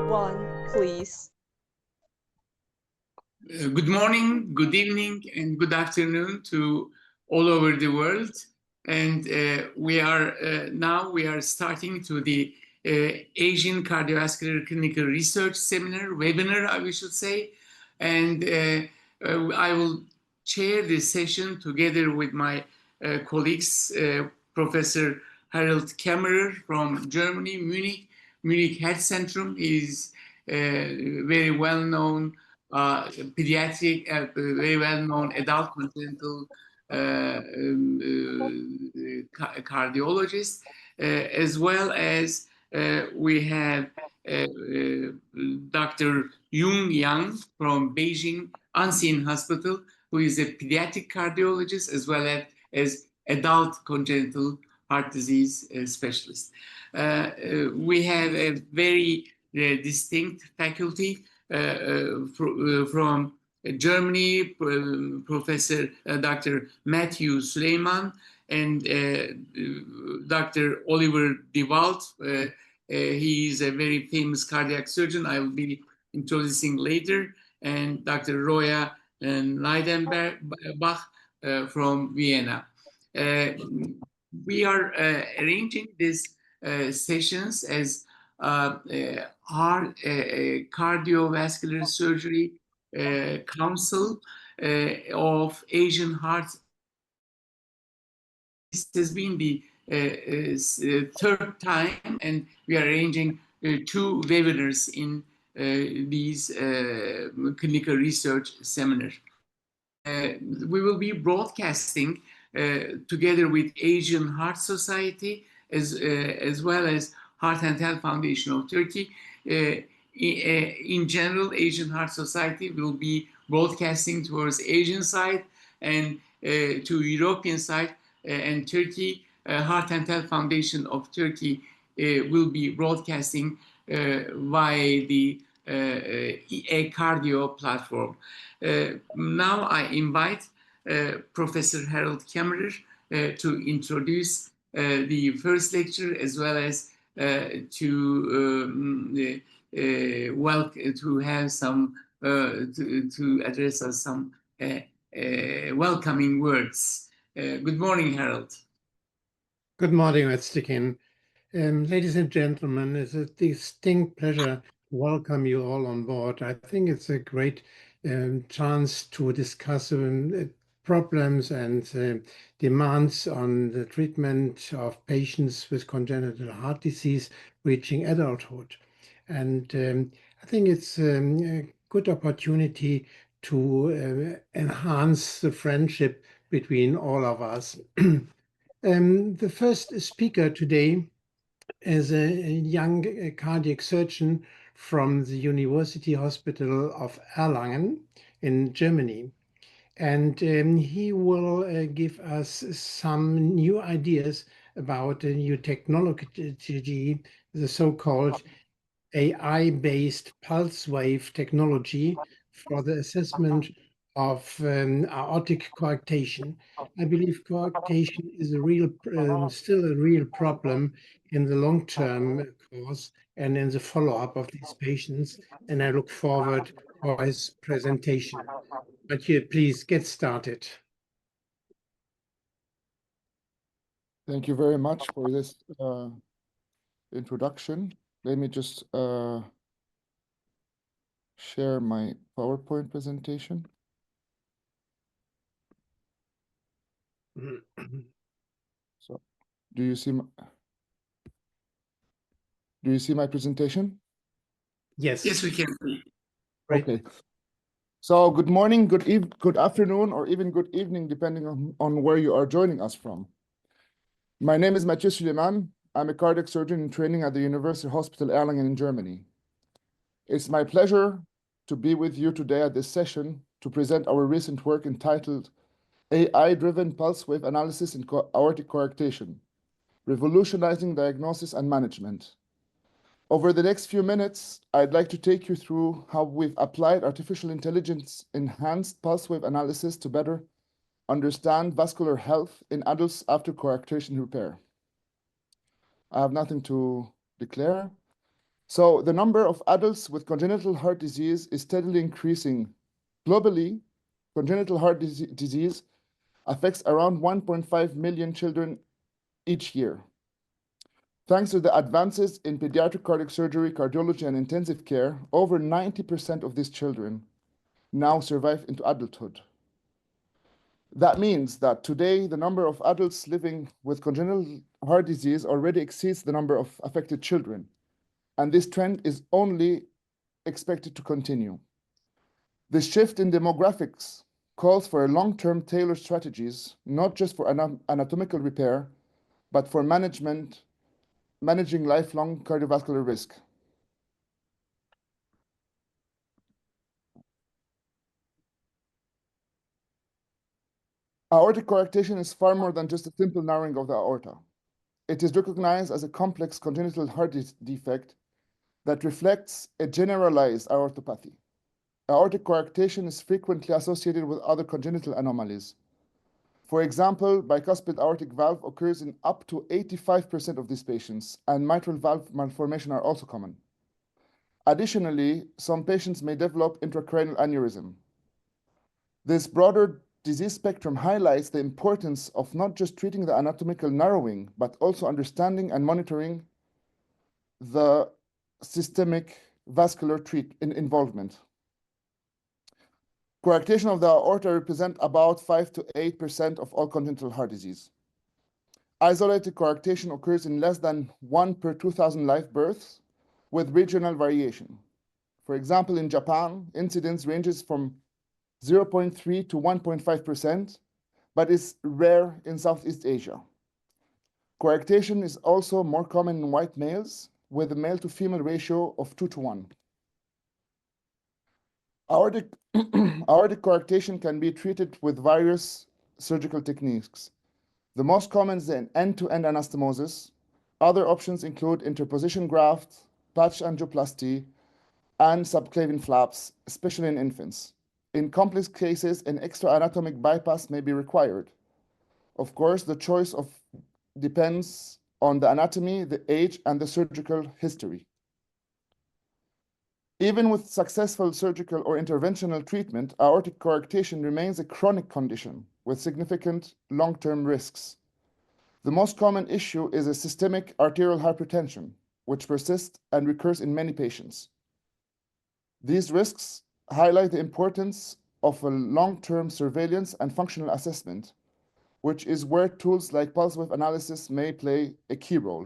one, please. Good morning, good evening, and good afternoon to all over the world. And we are starting to the Asian Cardiovascular Clinical Research Seminar, webinar, we should say. And I will chair this session together with my colleagues, Professor Harold Kämmerer from Germany, Munich Health Centrum. Is very well known pediatric, very well-known adult congenital cardiologist, as well as we have Dr. Jung Yang from Beijing Anxin Hospital, who is a pediatric cardiologist as well as adult congenital heart disease specialist. We have a very distinct faculty from Germany, Professor Dr. Matthew Suleiman and Dr. Oliver DeWalt. He is a very famous cardiac surgeon I will be introducing later, and Dr. Roya Leidenbach from Vienna. We are arranging these sessions as heart cardiovascular surgery council of Asian Heart. This has been the third time, and we are arranging two webinars in these clinical research seminars. We will be broadcasting together with Asian Heart Society as well as Heart and Health Foundation of Turkey. In general, Asian Heart Society will be broadcasting towards Asian side and to European side, and Turkey, Heart and Health Foundation of Turkey will be broadcasting via the e-cardio platform. Now I invite Professor Harold Kämmerer to introduce the first lecture, as well as to have some to address us some welcoming words. Good morning, Harold. Good morning, Öztekin. Ladies and gentlemen, it's a distinct pleasure to welcome you all on board. I think it's a great chance to discuss problems and demands on the treatment of patients with congenital heart disease reaching adulthood. And I think it's a good opportunity to enhance the friendship between all of us. The first speaker today is a young cardiac surgeon from the University Hospital of Erlangen in Germany. And he will give us some new ideas about a new technology, the so-called AI-based pulse wave technology for the assessment of aortic coarctation. I believe coarctation is still a real problem in the long-term course and in the follow-up of these patients, and I look forward for his presentation. Mathieu, please get started. Thank you very much for this introduction. Let me just share my PowerPoint presentation. So, do you see my presentation? Yes. Yes, we can. Right. Okay. So, good morning, good afternoon, or even good evening, depending on where you are joining us from. My name is Mathieu Suleiman. I'm a cardiac surgeon in training at the University Hospital Erlangen in Germany. It's my pleasure to be with you today at this session to present our recent work entitled AI-driven pulse wave analysis in aortic coarctation, revolutionizing diagnosis and management. Over the next few minutes, I'd like to take you through how we've applied artificial intelligence-enhanced pulse wave analysis to better understand vascular health in adults after coarctation repair. I have nothing to declare. So the number of adults with congenital heart disease is steadily increasing. Globally, congenital heart disease affects around 1.5 million children each year. Thanks to the advances in pediatric cardiac surgery, cardiology, and intensive care, over 90% of these children now survive into adulthood. That means that today the number of adults living with congenital heart disease already exceeds the number of affected children, and this trend is only expected to continue. The shift in demographics calls for long-term tailored strategies, not just for anatomical repair, but for managing lifelong cardiovascular risk. Aortic coarctation is far more than just a simple narrowing of the aorta. It is recognized as a complex congenital heart defect that reflects a generalized aortopathy. Aortic coarctation is frequently associated with other congenital anomalies. For example, bicuspid aortic valve occurs in up to 85% of these patients, and mitral valve malformation are also common. Additionally, some patients may develop intracranial aneurysm. This broader disease spectrum highlights the importance of not just treating the anatomical narrowing, but also understanding and monitoring the systemic vascular involvement. Coarctation of the aorta represent about 5 to 8% of all congenital heart disease. Isolated coarctation occurs in less than 1 per 2,000 live births with regional variation. For example, in Japan, incidence ranges from 0.3 to 1.5%, but is rare in Southeast Asia. Coarctation is also more common in white males with a male to female ratio of 2 to 1. Aortic coarctation can be treated with various surgical techniques. The most common is an end-to-end anastomosis. Other options include interposition graft, patch angioplasty, and subclavian flaps, especially in infants. In complex cases, an extra anatomic bypass may be required. Of course, the choice depends on the anatomy, the age, and the surgical history. Even with successful surgical or interventional treatment, aortic coarctation remains a chronic condition with significant long-term risks. The most common issue is a systemic arterial hypertension, which persists and recurs in many patients. These risks highlight the importance of a long-term surveillance and functional assessment, which is where tools like pulse wave analysis may play a key role.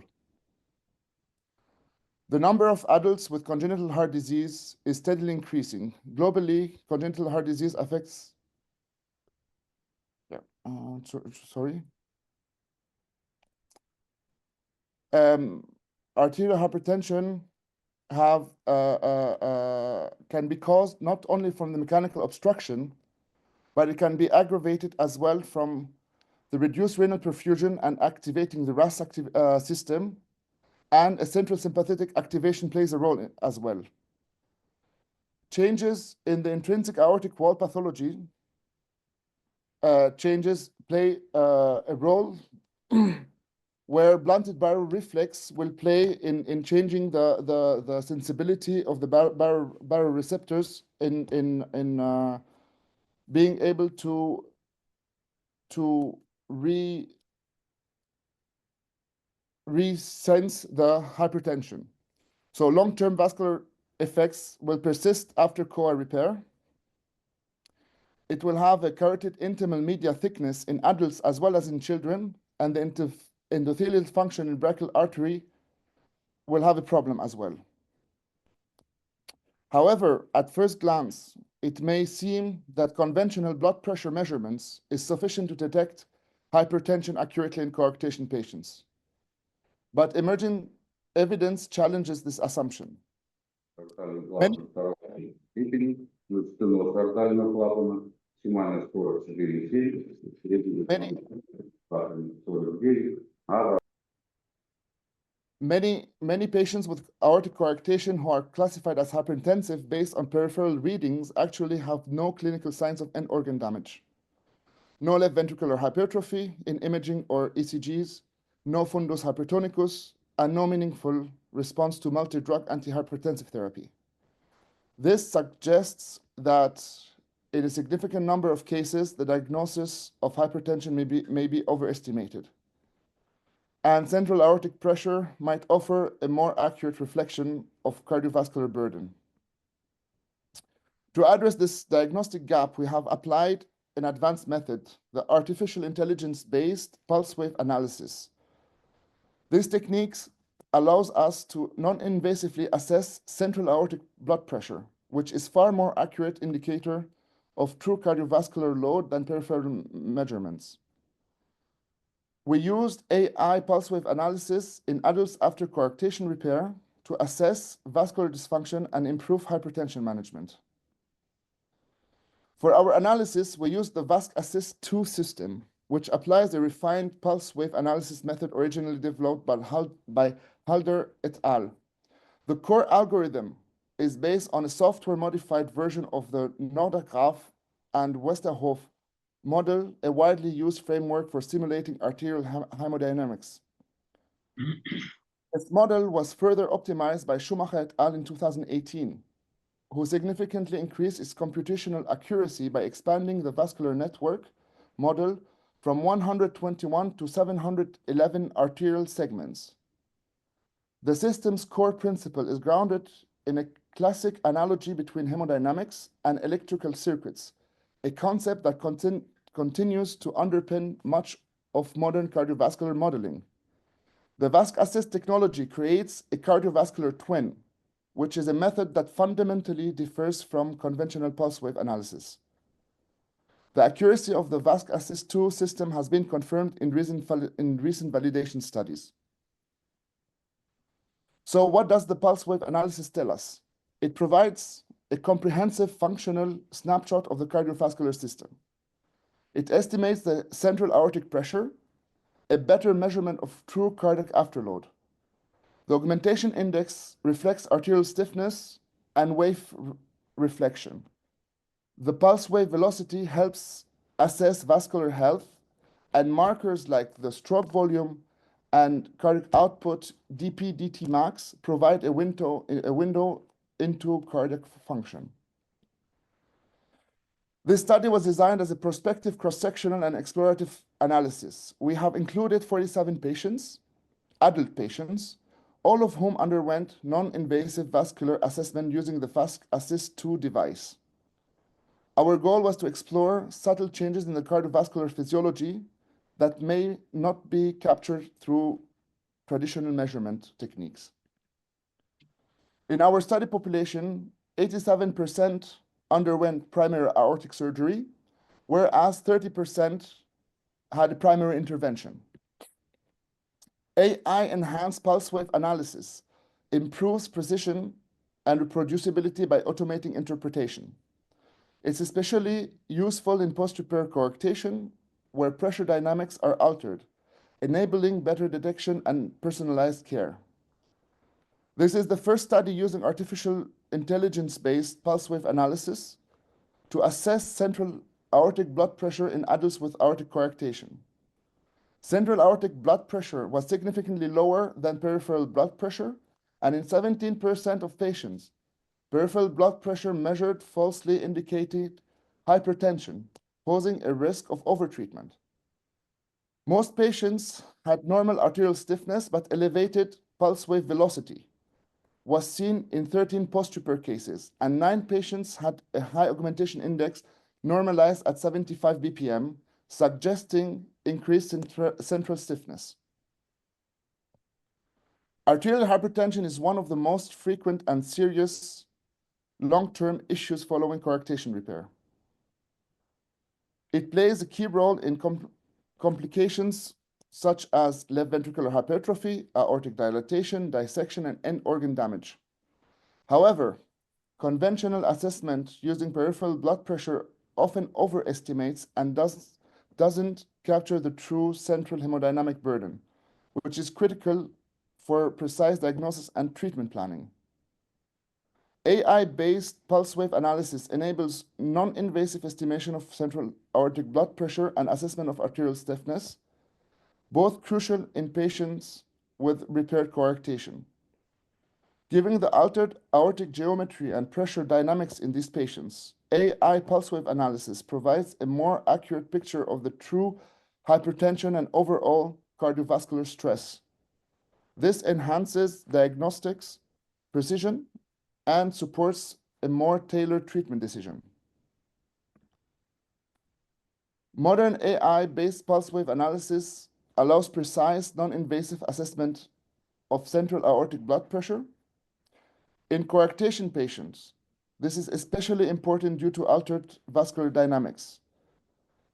The number of adults with congenital heart disease is steadily increasing. Globally, congenital heart disease affects, arterial hypertension can be caused not only from the mechanical obstruction, but it can be aggravated as well from the reduced renal perfusion and activating the RAS system, and a central sympathetic activation plays a role as well. Changes in the intrinsic aortic wall pathology play a role where blunted baroreflex will play in changing the sensibility of the baroreceptors in being able to resense the hypertension. So long-term vascular effects will persist after COA repair. It will have a carotid intimal media thickness in adults as well as in children, and the endothelial function in brachial artery will have a problem as well. However, at first glance, it may seem that conventional blood pressure measurements is sufficient to detect hypertension accurately in coarctation patients. But emerging evidence challenges this assumption. Many patients with aortic coarctation who are classified as hypertensive based on peripheral readings actually have no clinical signs of end organ damage. No left ventricular hypertrophy in imaging or ECGs, no fundus hypertonicus, and no meaningful response to multi-drug antihypertensive therapy. This suggests that in a significant number of cases, the diagnosis of hypertension may be overestimated. And central aortic pressure might offer a more accurate reflection of cardiovascular burden. To address this diagnostic gap, we have applied an advanced method, the artificial intelligence-based pulse wave analysis. This technique allows us to non-invasively assess central aortic blood pressure, which is far more accurate indicator of true cardiovascular load than peripheral measurements. We used AI pulse wave analysis in adults after coarctation repair to assess vascular dysfunction and improve hypertension management. For our analysis, we used the VascAssist 2 system, which applies a refined pulse wave analysis method originally developed by Halder et al. The core algorithm is based on a software-modified version of the Nordergraf and Westerhof model, a widely used framework for simulating arterial hemodynamics. This model was further optimized by Schumacher et al. In 2018, who significantly increased its computational accuracy by expanding the vascular network model from 121 to 711 arterial segments. The system's core principle is grounded in a classic analogy between hemodynamics and electrical circuits, a concept that continues to underpin much of modern cardiovascular modeling. The VascAssist technology creates a cardiovascular twin, which is a method that fundamentally differs from conventional pulse wave analysis. The accuracy of the VascAssist 2 system has been confirmed in recent validation studies. So what does the pulse wave analysis tell us? It provides a comprehensive functional snapshot of the cardiovascular system. It estimates the central aortic pressure, a better measurement of true cardiac afterload. The augmentation index reflects arterial stiffness and wave reflection. The pulse wave velocity helps assess vascular health, and markers like the stroke volume and cardiac output dp/dt max provide a window into cardiac function. This study was designed as a prospective cross-sectional and explorative analysis. We have included 47 patients, adult patients, all of whom underwent non-invasive vascular assessment using the VascAssist 2 device. Our goal was to explore subtle changes in the cardiovascular physiology that may not be captured through traditional measurement techniques. In our study population, 87% underwent primary aortic surgery, whereas 30% had a primary intervention. AI-enhanced pulse wave analysis improves precision and reproducibility by automating interpretation. It's especially useful in post-repair coarctation, where pressure dynamics are altered, enabling better detection and personalized care. This is the first study using artificial intelligence-based pulse wave analysis to assess central aortic blood pressure in adults with aortic coarctation. Central aortic blood pressure was significantly lower than peripheral blood pressure, and in 17% of patients, peripheral blood pressure measured falsely indicated hypertension, posing a risk of overtreatment. Most patients had normal arterial stiffness, but elevated pulse wave velocity was seen in 13 post-repair cases, and 9 patients had a high augmentation index normalized at 75 BPM, suggesting increased central stiffness. Arterial hypertension is one of the most frequent and serious long-term issues following coarctation repair. It plays a key role in complications such as left ventricular hypertrophy, aortic dilatation, dissection, and end organ damage. However, conventional assessment using peripheral blood pressure often overestimates and doesn't capture the true central hemodynamic burden, which is critical for precise diagnosis and treatment planning. AI-based pulse wave analysis enables non-invasive estimation of central aortic blood pressure and assessment of arterial stiffness, both crucial in patients with repaired coarctation. Given the altered aortic geometry and pressure dynamics in these patients, AI pulse wave analysis provides a more accurate picture of the true hypertension and overall cardiovascular stress. This enhances diagnostics precision and supports a more tailored treatment decision. Modern AI-based pulse wave analysis allows precise, non-invasive assessment of central aortic blood pressure. In coarctation patients, this is especially important due to altered vascular dynamics.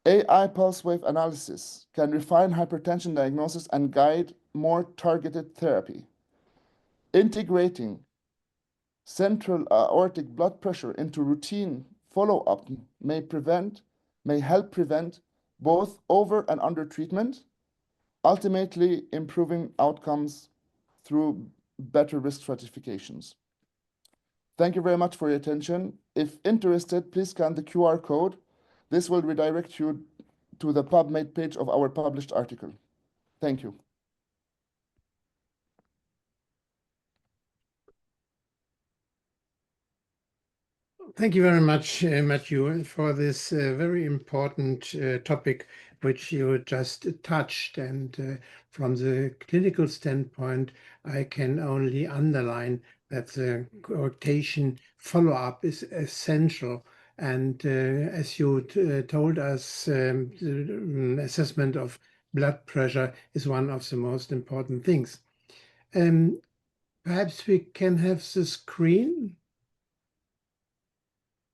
AI pulse wave analysis can refine hypertension diagnosis and guide more targeted therapy. Integrating central aortic blood pressure into routine follow-up may help prevent both over and under treatment, ultimately improving outcomes through better risk stratifications. Thank you very much for your attention. If interested, please scan the QR code. This will redirect you to the PubMed page of our published article. Thank you. Thank you very much, Matthew, for this very important topic which you just touched. And from the clinical standpoint, I can only underline that the coarctation follow-up is essential. And as you told us, the assessment of blood pressure is one of the most important things. Perhaps we can have the screen.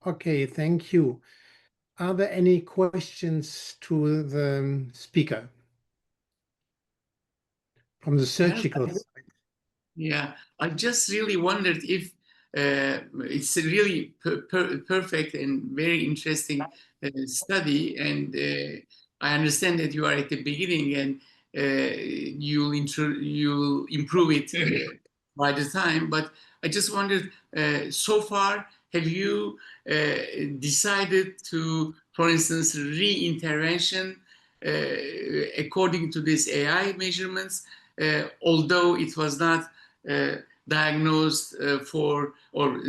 Okay, thank you. Are there any questions to the speaker from the surgical side? Yeah, I just really wondered if it's a really perfect and very interesting study, and I understand that you are at the beginning and you'll improve it by the time. But I just wondered, so far, have you decided to, for instance, re-intervention according to these AI measurements, although it was not diagnosed for or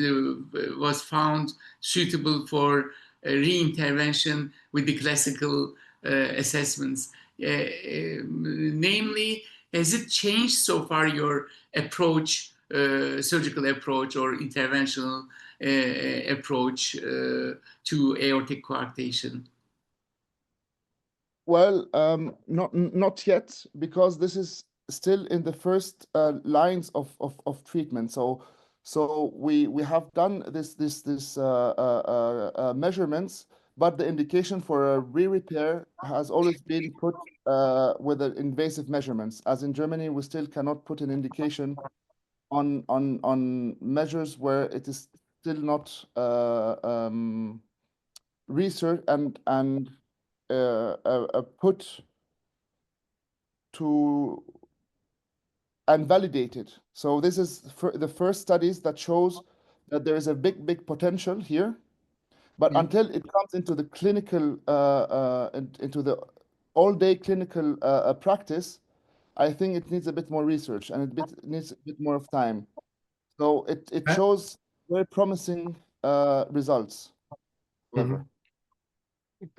was found suitable for re-intervention with the classical assessments? Namely, has it changed so far your approach, surgical approach or interventional approach to aortic coarctation? Well, not yet, because this is still in the first lines of treatment. So we have done this measurements, but the indication for a re-repair has always been put with the invasive measurements. As in Germany, we still cannot put an indication on measures where it is still not research and put to and validated. So this is the first studies that shows that there is a big potential here, but until it comes into the clinical into the all-day clinical practice, I think it needs a bit more research and it needs a bit more of time. So it shows very promising results. However.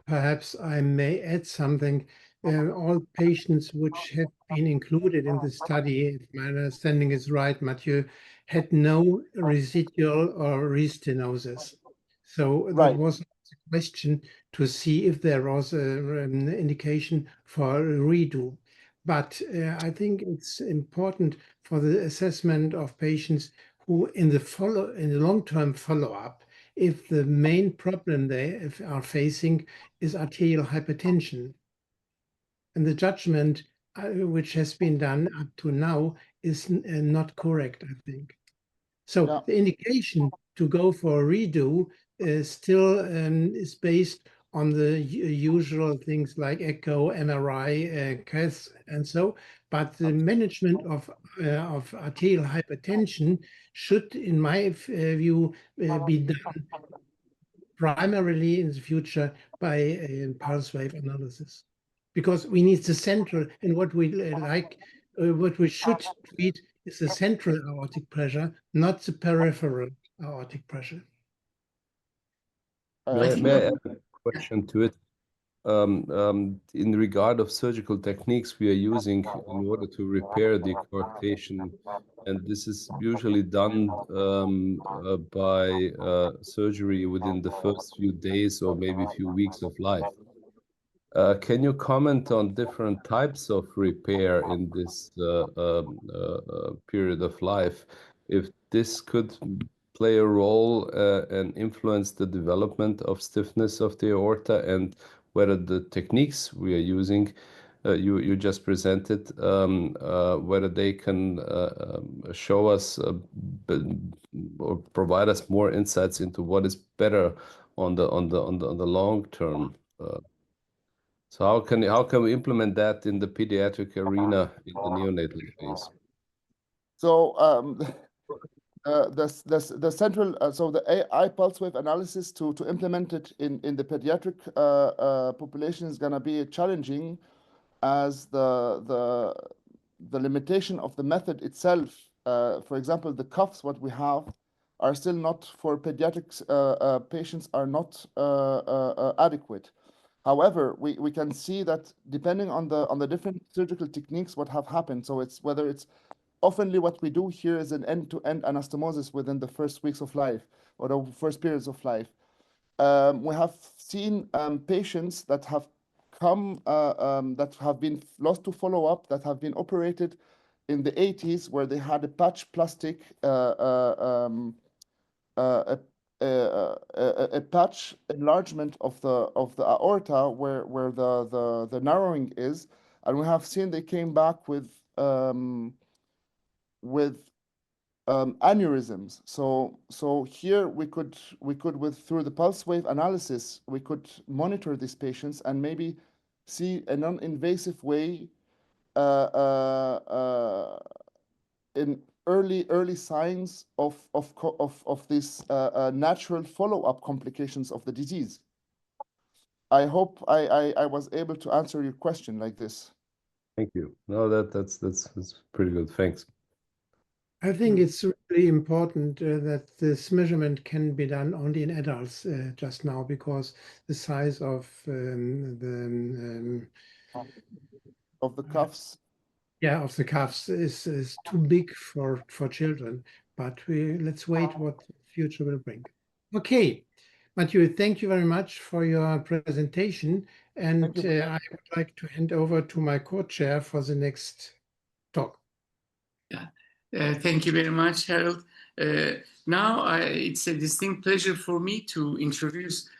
Perhaps I may add something. All patients which have been included in the study, if my understanding is right, Mathieu, had no residual or restenosis. So that was the question to see if there was an indication for a redo. But I think it's important for the assessment of patients who in the long-term follow-up, if the main problem they are facing is arterial hypertension. And the judgment which has been done up to now is not correct, I think. So the indication to go for a redo still is based on the usual things like echo, MRI, cath, and so. But the management of arterial hypertension should, in my view, be done primarily in the future by pulse wave analysis, because we need the central, and what we should treat is the central aortic pressure, not the peripheral aortic pressure. I think May I add a question to it? In regard of surgical techniques we are using in order to repair the coarctation, and this is usually done by surgery within the first few days or maybe few weeks of life. Can you comment on different types of repair in this period of life? If this could play a role and influence the development of stiffness of the aorta, and whether the techniques we are using, you just presented, whether they can show us or provide us more insights into what is better on the long term. So how can we implement that in the pediatric arena in the neonatal phase? So the central so the AI pulse wave analysis to implement it in the pediatric population is going to be challenging, as the limitation of the method itself. For example, the cuffs what we have are still not for pediatrics patients are not adequate. However, we can see that depending on the different surgical techniques, what have happened. So it's whether it's oftenly what we do here is an end-to-end anastomosis within the first weeks of life or the first periods of life. We have seen patients that have come that have been lost to follow-up, that have been operated in the 80s, where they had a patch plastic a patch enlargement of the aorta where the narrowing is, and we have seen they came back with aneurysms. So here we could with through the pulse wave analysis we could monitor these patients and maybe see a non-invasive way in early signs of these natural follow-up complications of the disease. I hope I was able to answer your question like this. Thank you. No, that's pretty good. Thanks. I think it's really important that this measurement can be done only in adults just now, because the size of the cuffs. Yeah, of the cuffs is too big for children. But let's wait what the future will bring. Okay, Mathieu, thank you very much for your presentation, and I would like to hand over to my co-chair for the next talk. Yeah, thank you very much, Harold. Now it's a distinct pleasure for me to introduce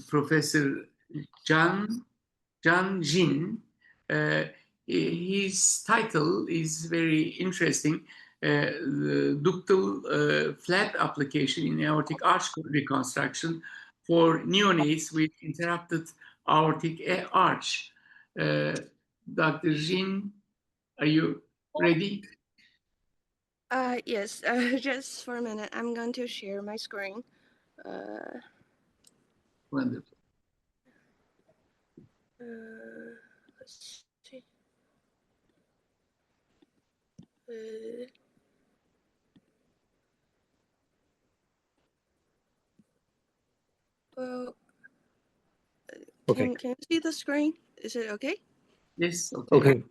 Professor John Jin. His title is very interesting. The ductal flap application in aortic arch reconstruction for neonates with interrupted aortic arch. Dr. Jin, are you ready? Yes, just for a minute. I'm going to share my screen. Wonderful. Let's see. Well, can you see the screen? Is it okay? Yes, Okay.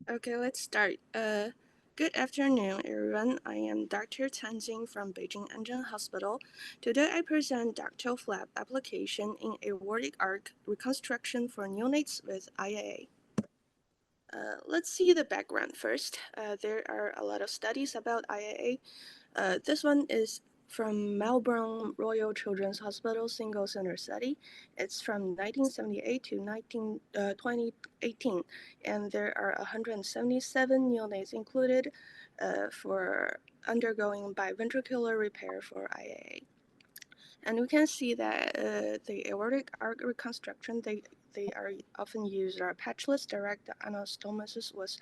Okay, let's start. Good afternoon, everyone. I am Dr. Tanjing from Beijing Anzhen Hospital. Today I present ductal flap application in aortic arch reconstruction for neonates with IAA. Let's see the background first. There are a lot of studies about IAA. This one is from Melbourne Royal Children's Hospital Single Center Study. It's from 1978 to 2018, and there are 177 neonates included for undergoing biventricular repair for IAA. And we can see that the aortic arch reconstruction, they are often used patchless direct anastomosis with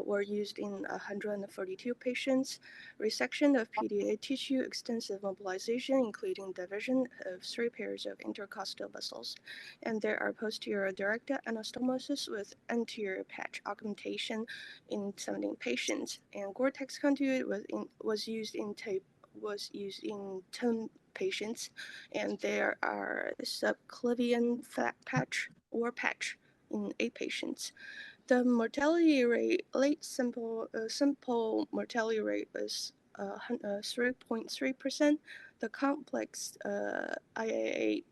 were used in 142 patients. Resection of PDA tissue, extensive mobilization, including division of 3 pairs of intercostal vessels. And there are posterior directed anastomosis with anterior patch augmentation in 17 patients. And Gore-Tex conduit was used in 10 patients, and there are subclavian flat patch or patch in 8 patients. The mortality rate, simple mortality rate was 3.3%. The complex IAA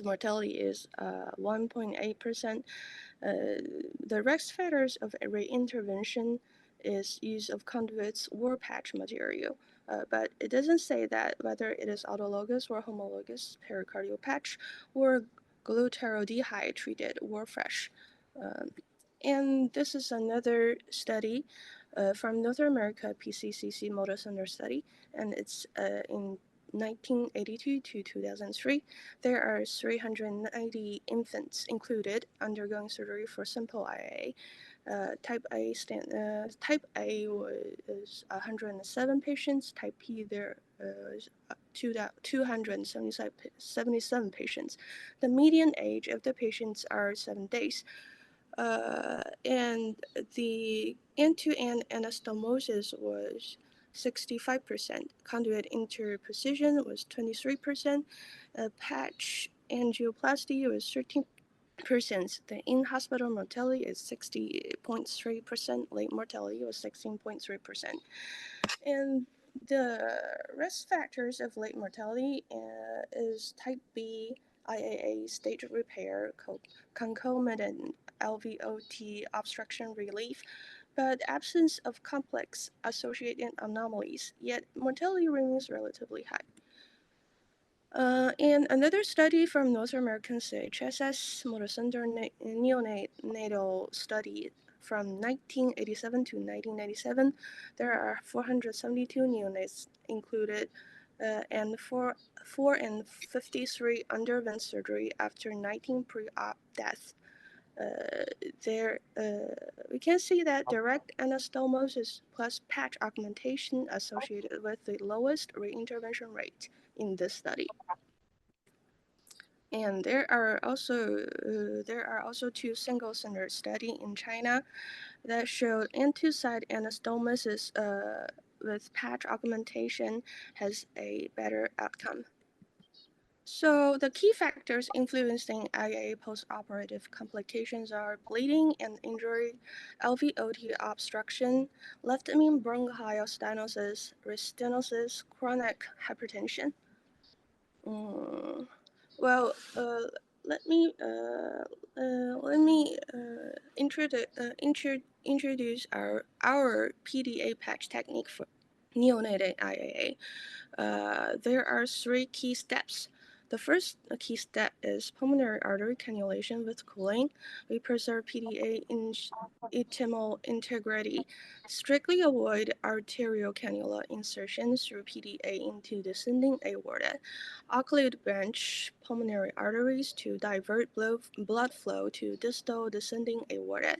mortality is 1.8%. The risk factors of every intervention is use of conduits or patch material, but it doesn't say that whether it is autologous or homologous pericardial patch or glutaraldehyde treated or fresh. And this is another study from North America PCCC Motor Center study, and it's in 1982 to 2003. There are 390 infants included undergoing surgery for simple IA. Type A was 107 patients. Type P there is 277 patients. The median age of the patients are 7 days. And the end-to-end anastomosis was 65%. Conduit interposition was 23%. Patch angioplasty was 13%. The in-hospital mortality is 60.3%. Late mortality was 16.3%. And the risk factors of late mortality is type B IAA stage repair, concomitant LVOT obstruction relief, but absence of complex associated anomalies, yet mortality remains relatively high. And another study from North American CHSS Motor Center neonatal study from 1987 to 1997, there are 472 neonates included, and 453 underwent surgery after 19 pre-op deaths. We can see that direct anastomosis plus patch augmentation associated with the lowest reintervention rate in this study. And there are also 2 single-center studies in China that showed end-to-side anastomosis with patch augmentation has a better outcome. So the key factors influencing IA post-operative complications are bleeding and injury, LVOT obstruction, left main bronchial stenosis, restenosis, chronic hypertension. Well, let me introduce our PDA patch technique for neonatal IAA. There are 3 key steps. The first key step is pulmonary artery cannulation with cooling. We preserve PDA intimal integrity. Strictly avoid arterial cannula insertion through PDA into descending aorta. Occlude branch pulmonary arteries to divert blood flow to distal descending aorta.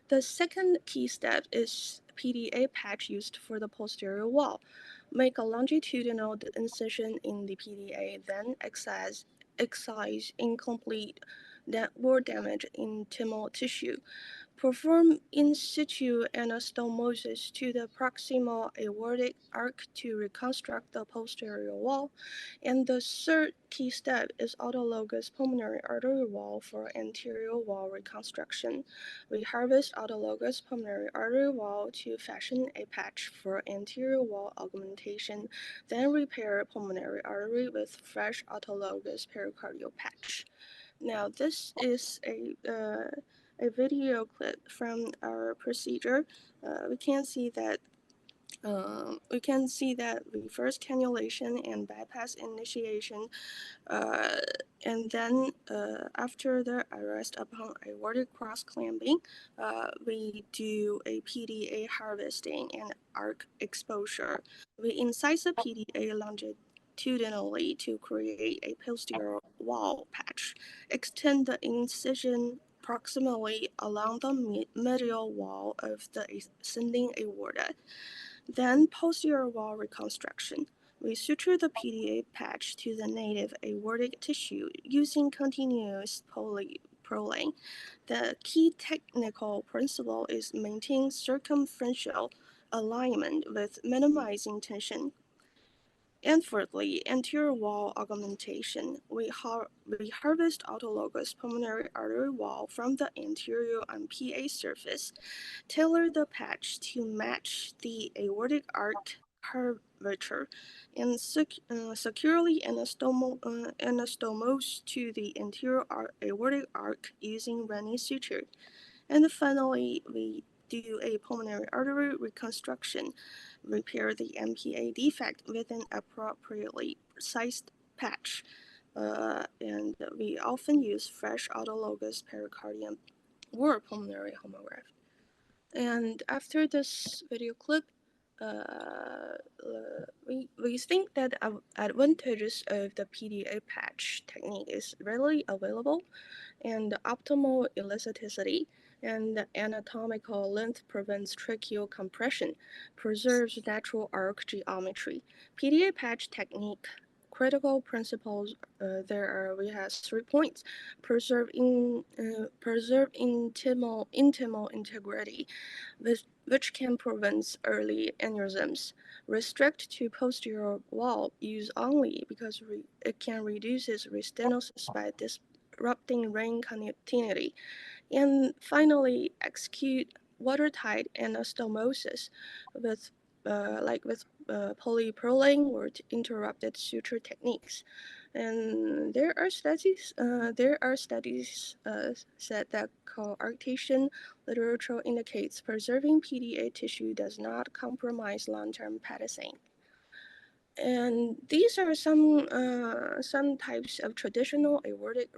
The second key step is PDA patch used for the posterior wall. Make a longitudinal incision in the PDA, then excise incomplete or damaged intimal tissue. Perform in situ anastomosis to the proximal aortic arc to reconstruct the posterior wall. And the third key step is autologous pulmonary artery wall for anterior wall reconstruction. We harvest autologous pulmonary artery wall to fashion a patch for anterior wall augmentation, then repair pulmonary artery with fresh autologous pericardial patch. Now, this is a video clip from our procedure. We can see that reverse cannulation and bypass initiation, and then after the arrest upon aortic cross clamping, we do a PDA harvesting and arc exposure. We incise the PDA longitudinally to create a posterior wall patch. Extend the incision proximally along the medial wall of the ascending aorta. Then posterior wall reconstruction. We suture the PDA patch to the native aortic tissue using continuous polypurling. The key technical principle is maintain circumferential alignment with minimizing tension. And fourthly, anterior wall augmentation. We harvest autologous pulmonary artery wall from the anterior MPA surface, tailor the patch to match the aortic arc curvature, and securely anastomose to the anterior aortic arc using Rennie suture. And finally, we do a pulmonary artery reconstruction, repair the MPA defect with an appropriately sized patch. And we often use fresh autologous pericardium or pulmonary homograft. And after this video clip, we think that advantages of the PDA patch technique is readily available, and optimal elasticity and anatomical length prevents tracheal compression, preserves natural arc geometry. PDA patch technique critical principles we have 3 points: preserve intimal integrity, which can prevent early aneurysms. Restrict to posterior wall use only because it can reduce restenosis by disrupting ring continuity. And finally, execute watertight anastomosis with polypurling or interrupted suture techniques. And there are studies said that coarctation literature indicates preserving PDA tissue does not compromise long-term pacing. And these are some types of traditional aortic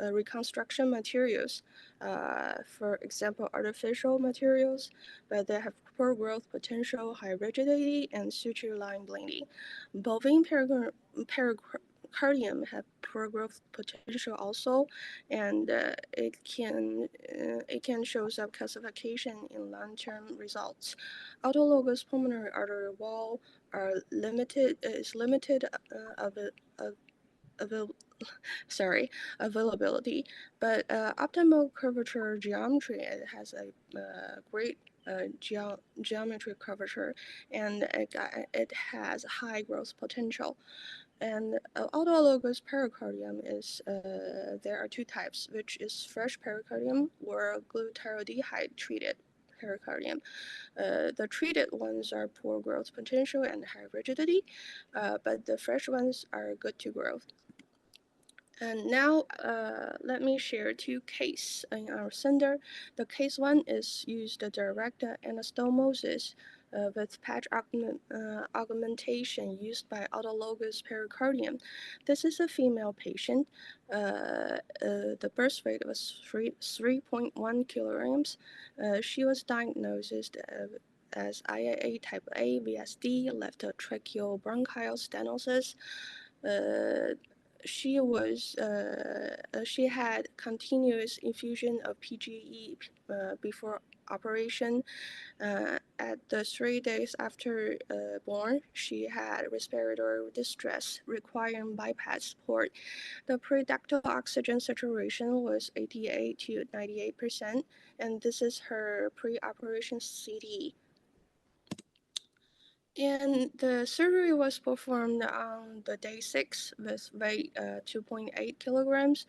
reconstruction materials. For example, artificial materials, but they have poor growth potential, high rigidity, and suture line bleeding. Bovine pericardium have poor growth potential also, and it can show some calcification in long-term results. Autologous pulmonary artery wall are limited availability, but optimal curvature geometry, it has a great geometry curvature, and it has high growth potential. And autologous pericardium is there are 2 types, which is fresh pericardium or glutaraldehyde treated pericardium. The treated ones are poor growth potential and high rigidity, but the fresh ones are good to grow. And now let me share 2 cases in our center. The case 1 is used the direct anastomosis with patch augmentation used by autologous pericardium. This is a female patient. The birth weight was 3.1 kilograms. She was diagnosed as IAA type A VSD, left tracheal bronchial stenosis. She had continuous infusion of PGE before operation. At the 3 days after born, she had respiratory distress requiring bypass support. The pre-ductal oxygen saturation was 88 to 98%, and this is her pre-operation CT. And the surgery was performed on the day 6 with weight 2.8 kilograms.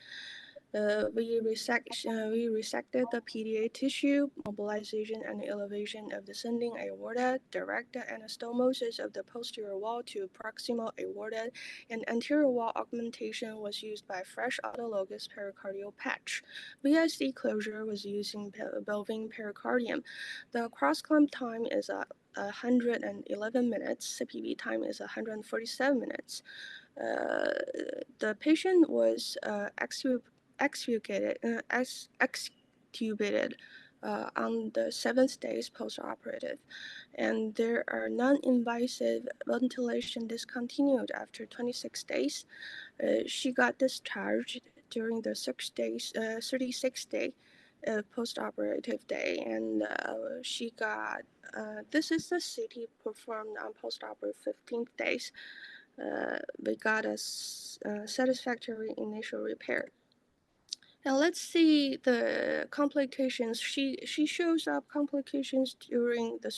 We resected the PDA tissue, mobilization and elevation of descending aorta, direct anastomosis of the posterior wall to proximal aorta, and anterior wall augmentation was used by fresh autologous pericardial patch. VSD closure was using bovine pericardium. The cross-clamp time is 111 minutes. CPV time is 147 minutes. The patient was extubated on the 7th day post-operative, and there are non-invasive ventilation discontinued after 26 days. She got discharged during the 36th day. post-operative day, and she got this is the CT performed on post-operative 15th days. We got a satisfactory initial repair. Now let's see the complications. She shows up complications during the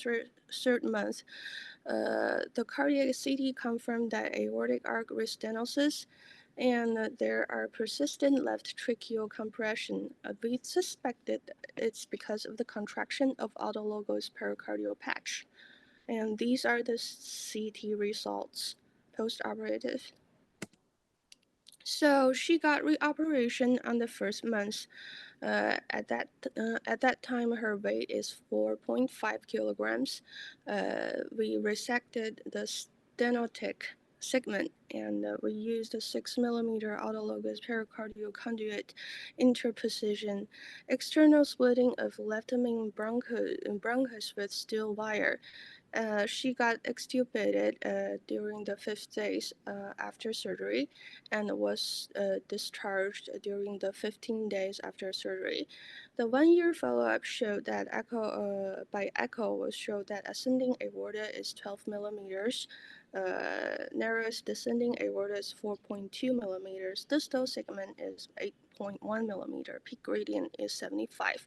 third month. The cardiac CT confirmed that aortic arc restenosis, and there are persistent left tracheal compression. We suspected it's because of the contraction of autologous pericardial patch. And these are the CT results post-operative. So she got reoperation on the first month. At that time, her weight is 4.5 kilograms. We resected the stenotic segment, and we used a 6 millimeter autologous pericardial conduit interposition, external splitting of left main bronchus with steel wire. She got extubated during the 5th days after surgery and was discharged during the 15 days after surgery. The 1-year follow-up showed that by echo showed that ascending aorta is 12 millimeters, narrowest descending aorta is 4.2 millimeters, distal segment is 8.1 millimeter, peak gradient is 75.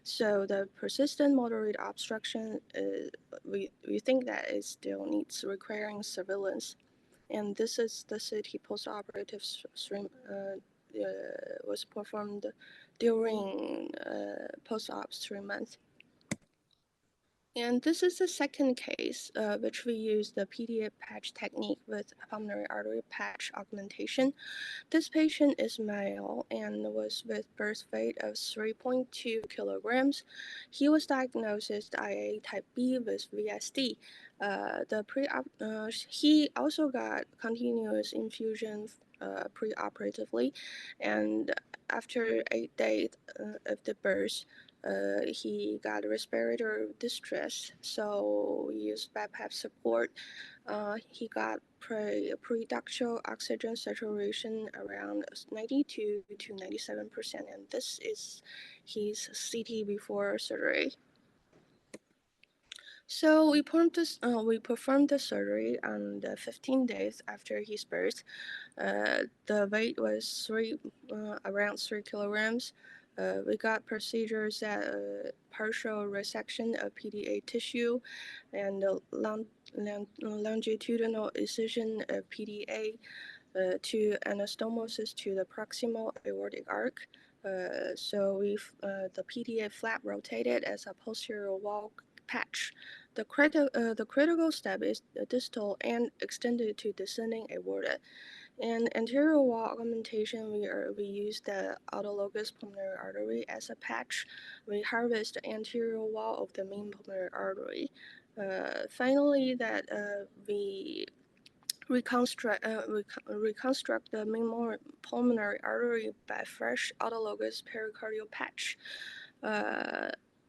So the persistent moderate obstruction, we think that it still needs requiring surveillance. And this is the CT post-operative stream was performed during post-op 3 months. And this is the second case, which we use the PDA patch technique with pulmonary artery patch augmentation. This patient is male and was with birth weight of 3.2 kilograms. He was diagnosed as IA type B with VSD. He also got continuous infusion preoperatively, and after 8 days of the birth, he got respiratory distress, so we used BiPAP support. He got pre-ductal oxygen saturation around 92 to 97%, and this is his CT before surgery. So we performed the surgery on the 15 days after his birth. The weight was around 3 kilograms. We got procedures at partial resection of PDA tissue and longitudinal incision of PDA to anastomosis to the proximal aortic arc. So the PDA flap rotated as a posterior wall patch. The critical step is the distal and extended to descending aorta. In anterior wall augmentation, we use the autologous pulmonary artery as a patch. We harvest the anterior wall of the main pulmonary artery. Finally, we reconstruct the main pulmonary artery by fresh autologous pericardial patch.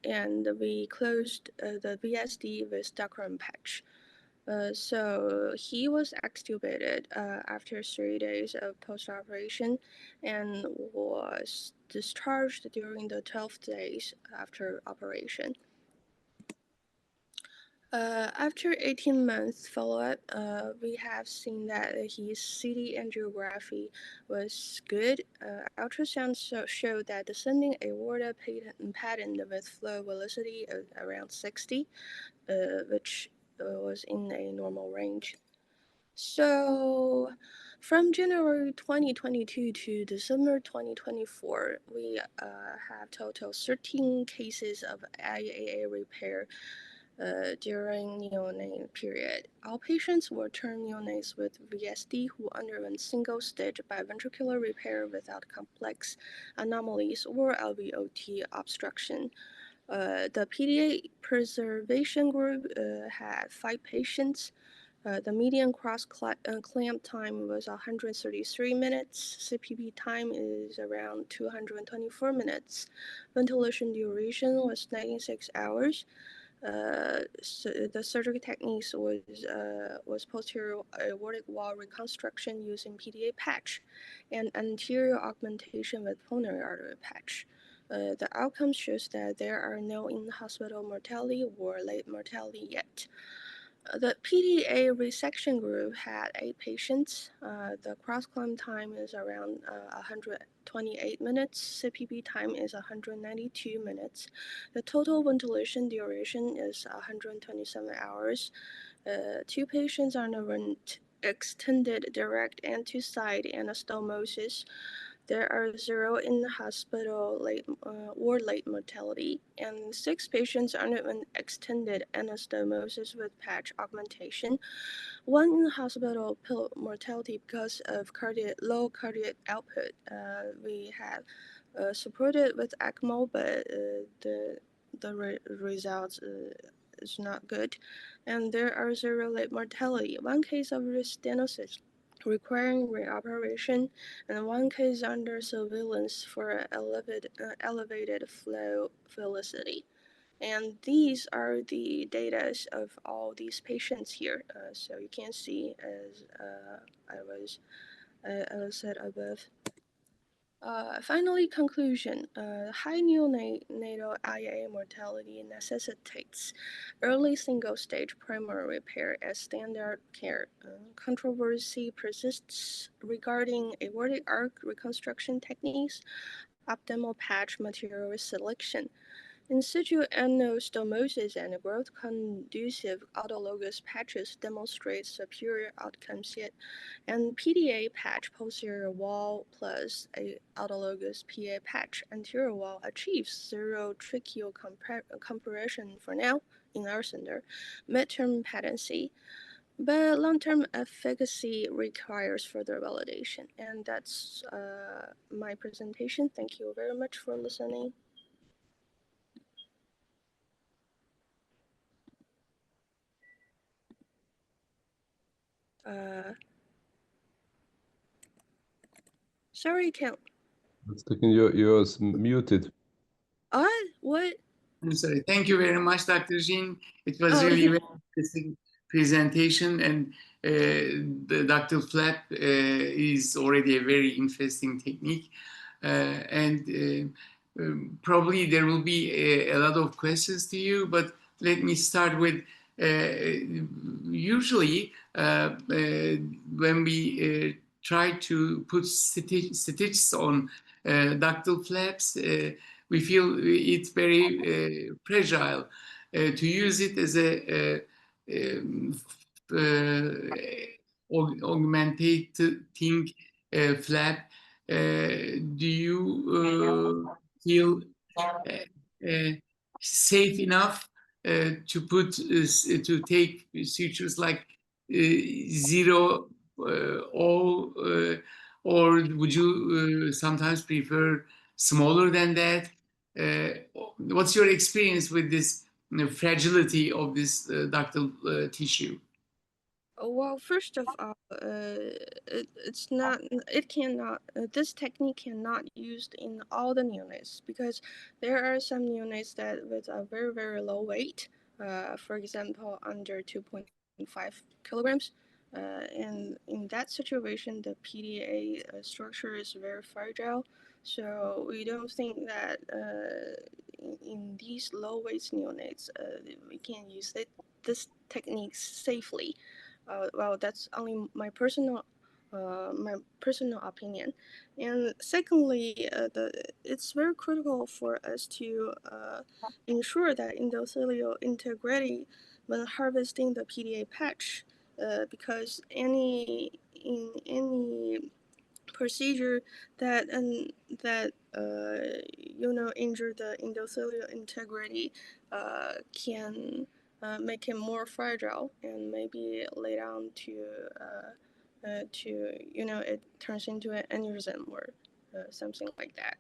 And we closed the VSD with Dacron patch. So he was extubated after 3 days of post-operation and was discharged during the 12 days after operation. After 18 months follow-up, we have seen that his CT angiography was good. Ultrasound showed that descending aorta pattern with flow velocity of around 60, which was in a normal range. So from January 2022 to December 2024, we have total 13 cases of IAA repair during neonate period. All patients were term neonates with VSD who underwent single-stage biventricular repair without complex anomalies or LVOT obstruction. The PDA preservation group had 5 patients. The median cross-clamp time was 133 minutes. CPP time is around 224 minutes. Ventilation duration was 96 hours. So the surgery techniques was posterior aortic wall reconstruction using PDA patch and anterior augmentation with pulmonary artery patch. The outcome shows that there are no in-hospital mortality or late mortality yet. The PDA resection group had 8 patients. The cross-climb time is around 128 minutes. CPB time is 192 minutes. The total ventilation duration is 127 hours. 2 patients underwent extended direct and two-side anastomosis. There are 0 in hospital or late mortality, and 6 patients underwent extended anastomosis with patch augmentation. 1 in hospital mortality because of low cardiac output. We have supported with ECMO, but the results is not good. And there are 0 late mortality. 1 case of restenosis requiring reoperation, and 1 case under surveillance for elevated flow velocity. And these are the data of all these patients here. So you can see, as I was said above. Finally, conclusion. High neonatal IA mortality necessitates early single-stage primary repair as standard care. Controversy persists regarding aortic arc reconstruction techniques, optimal patch material selection. In situ anastomosis and growth-conducive autologous patches demonstrate superior outcomes yet, and PDA patch posterior wall plus a autologous PA patch anterior wall achieves 0 tracheal compression for now in our center, midterm patency. But long-term efficacy requires further validation. And that's my presentation. Thank you very much for listening. Sorry, can't. You're muted. What? I'm sorry. Thank you very much, Dr. Jean. It was really a very interesting presentation, and the Dr. Flap is already a very interesting technique. Probably there will be a lot of questions to you, but let me start with usually when we try to put stitches on ductal flaps, we feel it's very fragile. To use it as a augmentating flap, do you feel safe enough to take sutures like 0 all, or would you sometimes prefer smaller than that? What's your experience with this fragility of this ductal tissue? Well, first of all, it's not. It cannot. This technique cannot used in all the neonates because there are some neonates that with a very low weight. For example, under 2.5 kilograms. And in that situation, the PDA structure is very fragile. So we don't think that in these low weight neonates we can use this technique safely. Well, that's only my personal opinion. And secondly, it's very critical for us to ensure that endothelial integrity when harvesting the PDA patch, because in any procedure that injure the endothelial integrity can make it more fragile and maybe lead on to it turns into an aneurysm or something like that.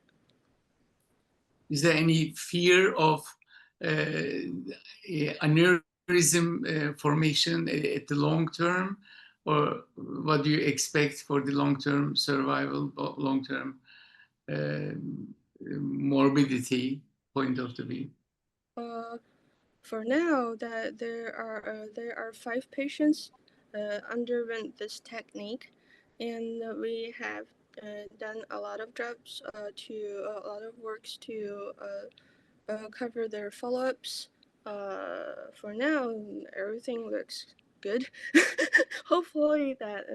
Is there any fear of aneurysm formation at the long term, or what do you expect for the long-term survival, long-term morbidity point of the view? For now, that there are 5 patients underwent this technique, and we have done a lot of jobs a lot of works to cover their follow-ups. For now, everything looks good. Hopefully that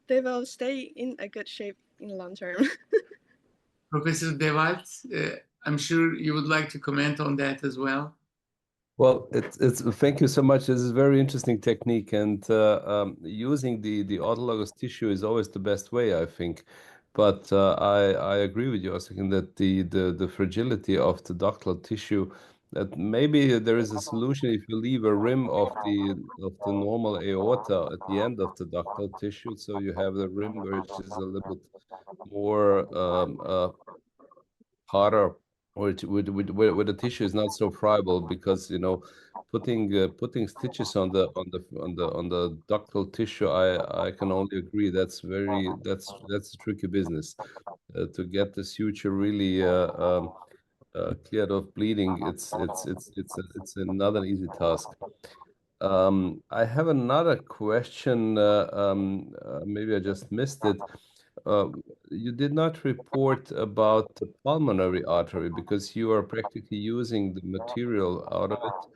they will stay in a good shape in the long term. Professor Dewalt, I'm sure you would like to comment on that as well. Well, it's thank you so much. This is a very interesting technique, and using the autologous tissue is always the best way, I think. But I agree with you, Osakin, that the fragility of the ductal tissue, that maybe there is a solution if you leave a rim of the normal aorta at the end of the ductal tissue, so you have the rim which is a little bit more harder, or where the tissue is not so friable, because putting stitches on the ductal tissue, I can only agree that's a tricky business. To get the suture really cleared of bleeding, it's not an easy task. I have another question. Maybe I just missed it. You did not report about the pulmonary artery because you are practically using the material out of it.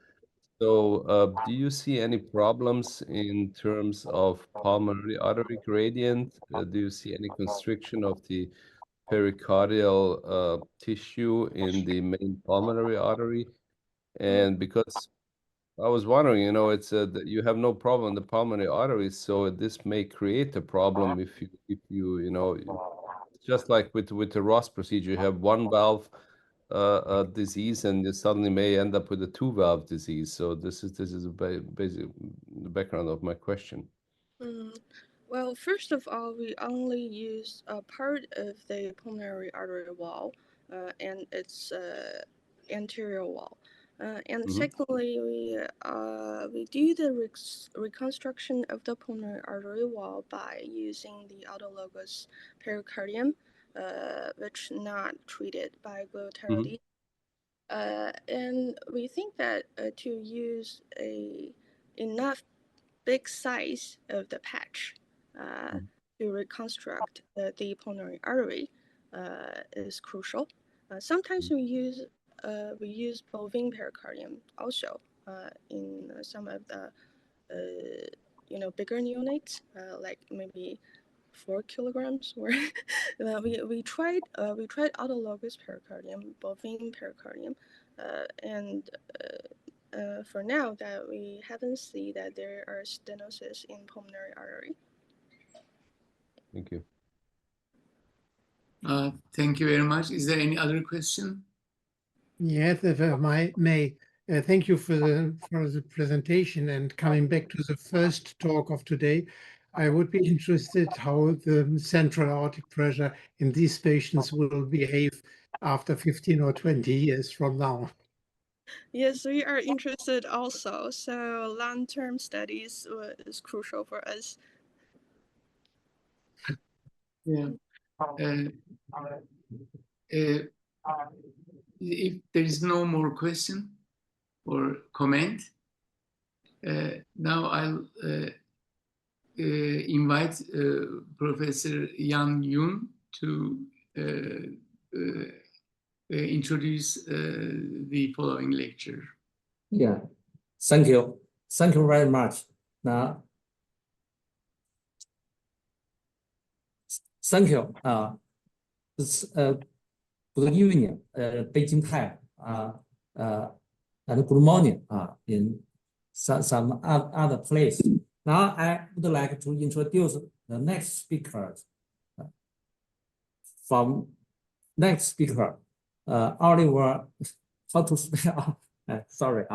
So, do you see any problems in terms of pulmonary artery gradient? Do you see any constriction of the pericardial tissue in the main pulmonary artery? And because I was wondering, it's that you have no problem in the pulmonary arteries, so this may create a problem if just like with the Ross procedure, you have one valve disease, and you suddenly may end up with a two-valve disease. So this is basic the background of my question. Well, first of all, we only use a part of the pulmonary artery wall and its anterior wall. And secondly, we do the reconstruction of the pulmonary artery wall by using the autologous pericardium, which not treated by glutathione. And we think that to use enough big size of the patch to reconstruct the pulmonary artery is crucial. Sometimes we use bovine pericardium also in some of the bigger neonates, like maybe 4 kilograms. Or we tried autologous pericardium, bovine pericardium, and for now that we haven't seen that there are stenosis in pulmonary artery. Thank you. Thank you very much. Is there any other question? Yes, if I may. Thank you for the presentation, and coming back to the first talk of today, I would be interested how the central aortic pressure in these patients will behave after 15 or 20 years from now. Yes, we are interested also. So long-term studies is crucial for us. Yeah. If there is no more question or comment, now I'll invite Professor Yang Yun to introduce the following lecture. Yeah, thank you. Thank you very much. Now, thank you. It's good evening, Beijing time. And good morning. In some other place. Now I would like to introduce the next speaker. From next speaker, Oliver. How to spell? Sorry.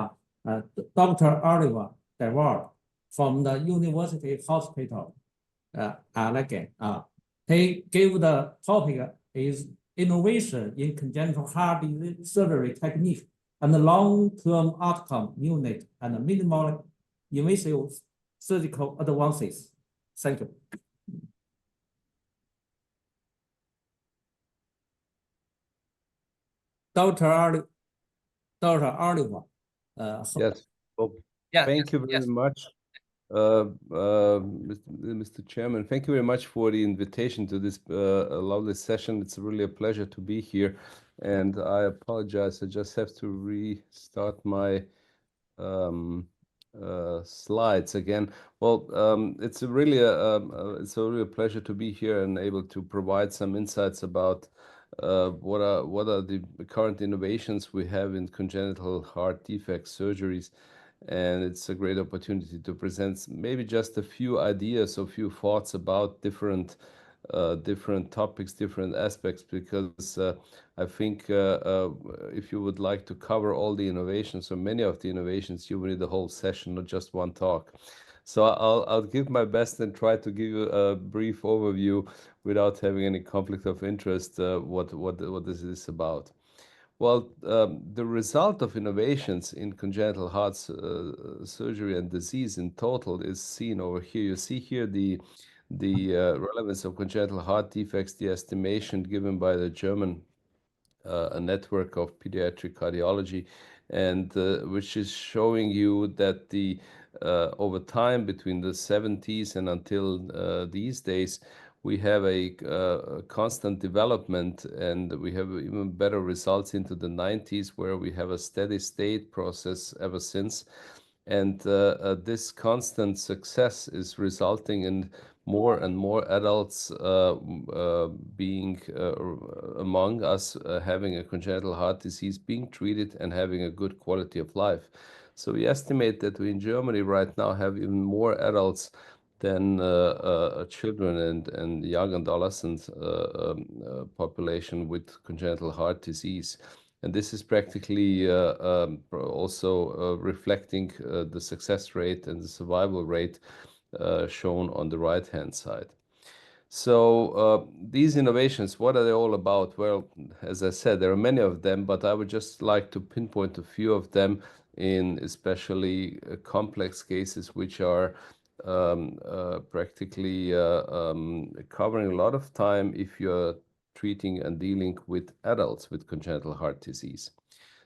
Dr. Oliver Dewalt from the University Hospital, Allegheny. He gave the topic is innovation in congenital heart disease surgery technique and long-term outcome neonate and minimal invasive surgical advances. Thank you. Dr. Oliver. Yes. Well, thank you very much. Mr. Chairman, thank you very much for the invitation to this lovely session. It's really a pleasure to be here. And I apologize, I just have to restart my slides again. Well, it's really a pleasure to be here and able to provide some insights about what are the current innovations we have in congenital heart defect surgeries. And it's a great opportunity to present maybe just a few ideas or few thoughts about different topics, different aspects, because I think if you would like to cover all the innovations or many of the innovations, you will need a whole session, not just one talk. So I'll give my best and try to give you a brief overview without having any conflict of interest. What is this about? Well, the result of innovations in congenital heart surgery and disease in total is seen over here. You see here the relevance of congenital heart defects, the estimation given by the German a network of pediatric cardiology, and which is showing you that the over time between the 70s and until these days, we have a constant development, and we have even better results into the 90s, where we have a steady state process ever since. And this constant success is resulting in more and more adults being among us having a congenital heart disease, being treated and having a good quality of life. So we estimate that we in Germany right now have even more adults than children and young adolescent population with congenital heart disease. And this is practically also reflecting the success rate and the survival rate shown on the right-hand side. So these innovations, what are they all about? Well, as I said, there are many of them, but I would just like to pinpoint a few of them in especially complex cases, which are practically covering a lot of time if you're treating and dealing with adults with congenital heart disease.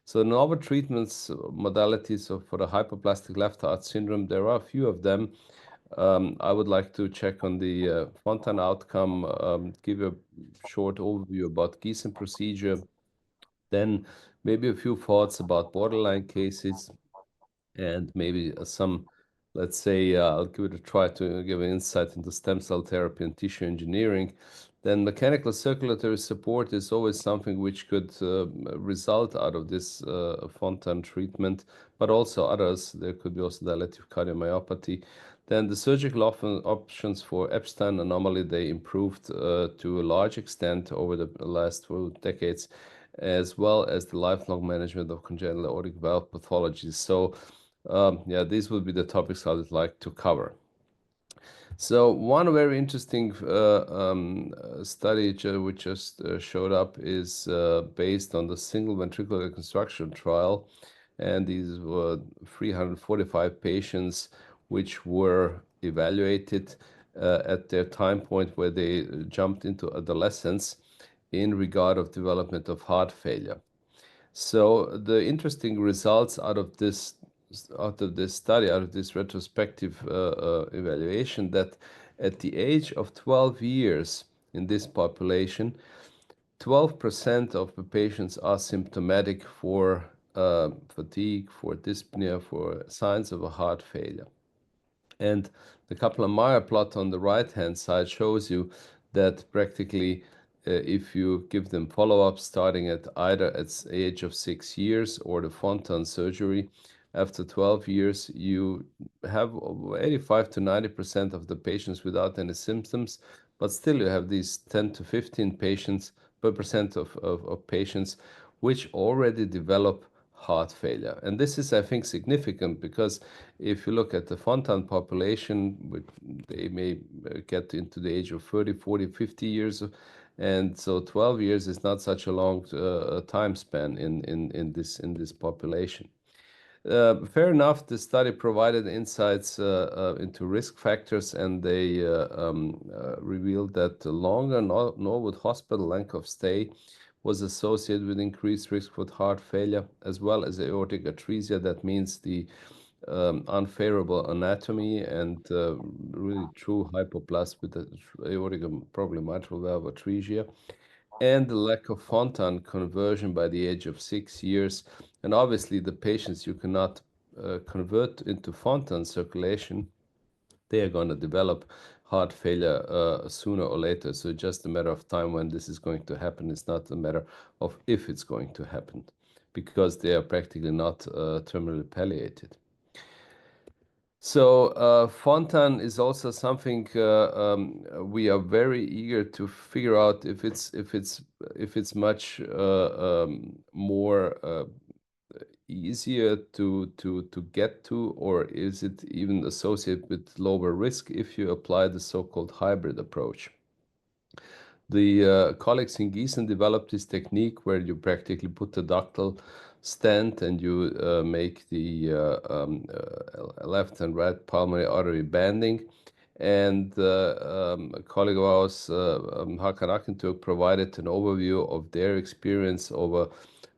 So novel treatments modalities for the hypoplastic left heart syndrome, there are a few of them. I would like to check on the Fontan outcome, give a short overview about Gießen procedure, then maybe a few thoughts about borderline cases, and maybe some, let's say, I'll give it a try to give an insight into stem cell therapy and tissue engineering. Then mechanical circulatory support is always something which could result out of this Fontan treatment, but also others. There could be also dilative cardiomyopathy. Then the surgical options for Epstein anomaly, they improved to a large extent over the last 2 decades, as well as the lifelong management of congenital aortic valve pathologies. So yeah, these will be the topics I would like to cover. So one very interesting study which just showed up is based on the single ventricular reconstruction trial, and these were 345 patients which were evaluated at their time point where they jumped into adolescence in regard of development of heart failure. So the interesting results out of this study, out of this retrospective evaluation, that at the age of 12 years in this population, 12% of the patients are symptomatic for fatigue, for dyspnea, for signs of a heart failure. And the Kaplan-Meier plot on the right-hand side shows you that practically if you give them follow-up starting at either at the age of 6 years or the Fontan surgery, after 12 years, you have 85 to 90% of the patients without any symptoms, but still you have these 10 to 15 patients per percent of patients which already develop heart failure. And this is, I think, significant because if you look at the Fontan population, they may get into the age of 30, 40, 50 years. And so 12 years is not such a long time span in this population. Fair enough, the study provided insights into risk factors, and they revealed that the longer Norwood Hospital length of stay was associated with increased risk for heart failure, as well as aortic atresia. That means the unfavorable anatomy and really true hypoplast with the aortic and probably mitral valve atresia, and the lack of Fontan conversion by the age of 6 years. And obviously, the patients you cannot convert into Fontan circulation, they are going to develop heart failure sooner or later. So just a matter of time when this is going to happen. It's not a matter of if it's going to happen, because they are practically not terminally palliated. So Fontan is also something we are very eager to figure out if it's much more easier to get to, or is it even associated with lower risk if you apply the so-called hybrid approach. The colleagues in Gießen developed this technique where you practically put a ductal stent and you make the left and right pulmonary artery banding. And a colleague of ours, Hakan Akintürk, provided an overview of their experience over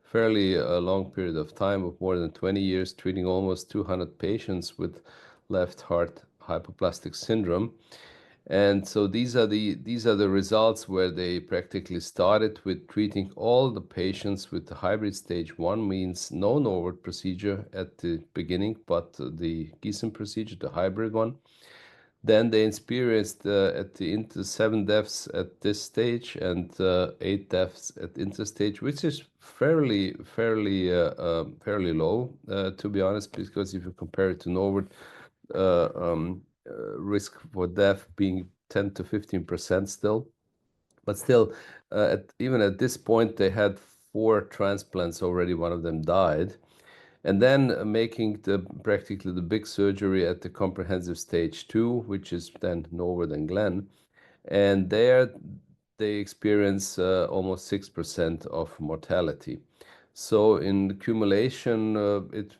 fairly long period of time of more than 20 years, treating almost 200 patients with left heart hypoplastic syndrome. And so these are the results where they practically started with treating all the patients with the hybrid stage 1, means no Norwood procedure at the beginning, but the Gießen procedure, the hybrid one. Then they experienced at the 7 deaths at this stage and 8 deaths at interstage, which is fairly low, to be honest, because if you compare it to Norwood, risk for death being 10 to 15% still. But still, even at this point, they had 4 transplants already. One of them died. And then making practically the big surgery at the comprehensive stage 2, which is then Norwood and Glen. And there they experience almost 6% of mortality. So in accumulation, it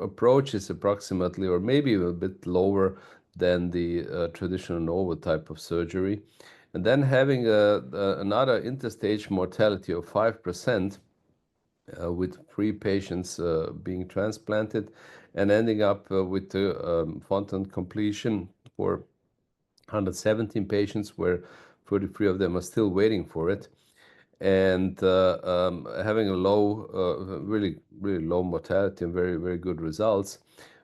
approaches approximately, or maybe a bit lower than the traditional Norwood type of surgery. And then having another interstage mortality of 5%, with 3 patients being transplanted, and ending up with the Fontan completion for 117 patients, where 33 of them are still waiting for it, and having a low, really low mortality and very, very good results.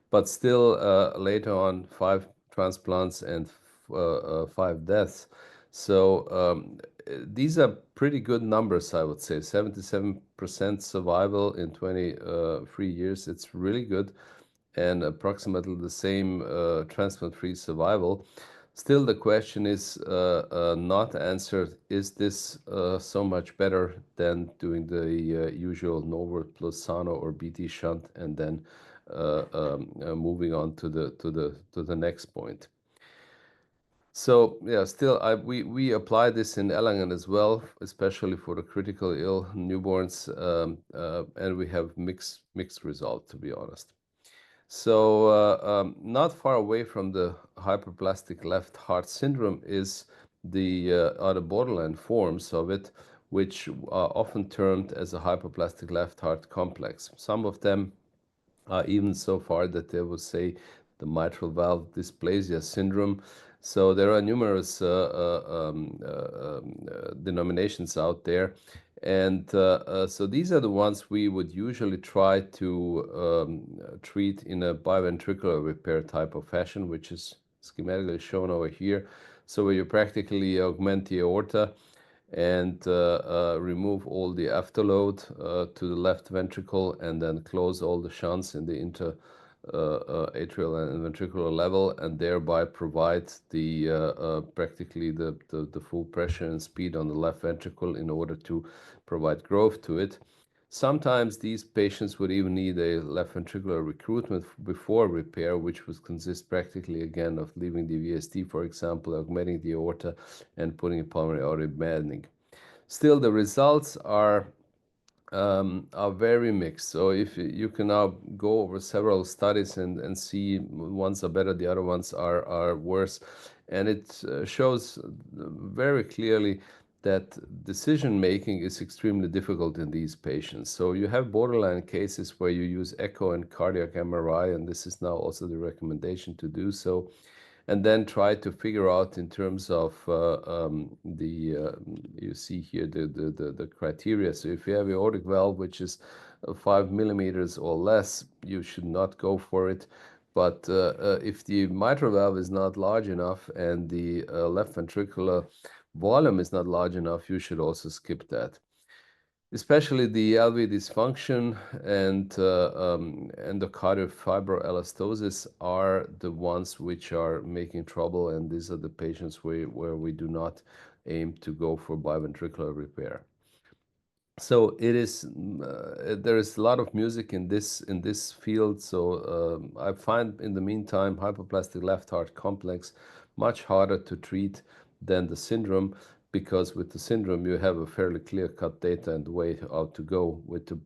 But still, later on, 5 transplants and 5 deaths. So these are pretty good numbers, I would say. 77% survival in 23 years. It's really good, and approximately the same transplant-free survival. Still, the question is not answered. Is this so much better than doing the usual Norwood plus Sano or BT shunt, and then moving on to the next point? So yeah, still we apply this in Erlangen as well, especially for the critically ill newborns, and we have mixed result, to be honest. So not far away from the hyperplastic left heart syndrome is are the borderline forms of it, which are often termed as a hyperplastic left heart complex. Some of them are even so far that they will say the mitral valve dysplasia syndrome. So there are numerous denominations out there. And so these are the ones we would usually try to treat in a biventricular repair type of fashion, which is schematically shown over here. So where you practically augment the aorta and remove all the afterload to the left ventricle, and then close all the shunts in the atrial and ventricular level, and thereby provide the practically the full pressure and speed on the left ventricle in order to provide growth to it. Sometimes these patients would even need a left ventricular recruitment before repair, which would consist practically again of leaving the VSD, for example, augmenting the aorta and putting a pulmonary artery banding. Still, the results are very mixed. So if you can now go over several studies and see ones are better, the other ones are worse. And it shows very clearly that decision making is extremely difficult in these patients. So you have borderline cases where you use echo and cardiac MRI, and this is now also the recommendation to do so, and then try to figure out in terms of you see here the criteria. So if you have aortic valve which is 5 millimeters or less, you should not go for it. But if the mitral valve is not large enough and the left ventricular volume is not large enough, you should also skip that. Especially the LV dysfunction and endocardial fibroelastosis are the ones which are making trouble, and these are the patients where we do not aim to go for biventricular repair. So it is there is a lot of music in this field. So I find in the meantime hypoplastic left heart complex much harder to treat than the syndrome, because with the syndrome you have a fairly clear-cut data and way out to go. With the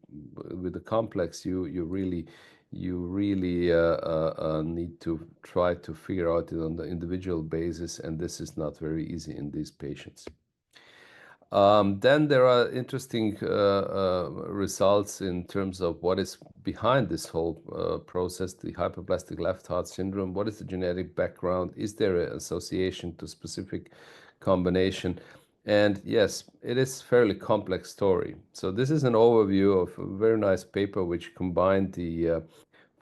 complex, you really need to try to figure out it on the individual basis, and this is not very easy in these patients. Then there are interesting results in terms of what is behind this whole process, the hypoplastic left heart syndrome. What is the genetic background? Is there an association to specific combination? And yes, it is a fairly complex story. So this is an overview of a very nice paper which combined the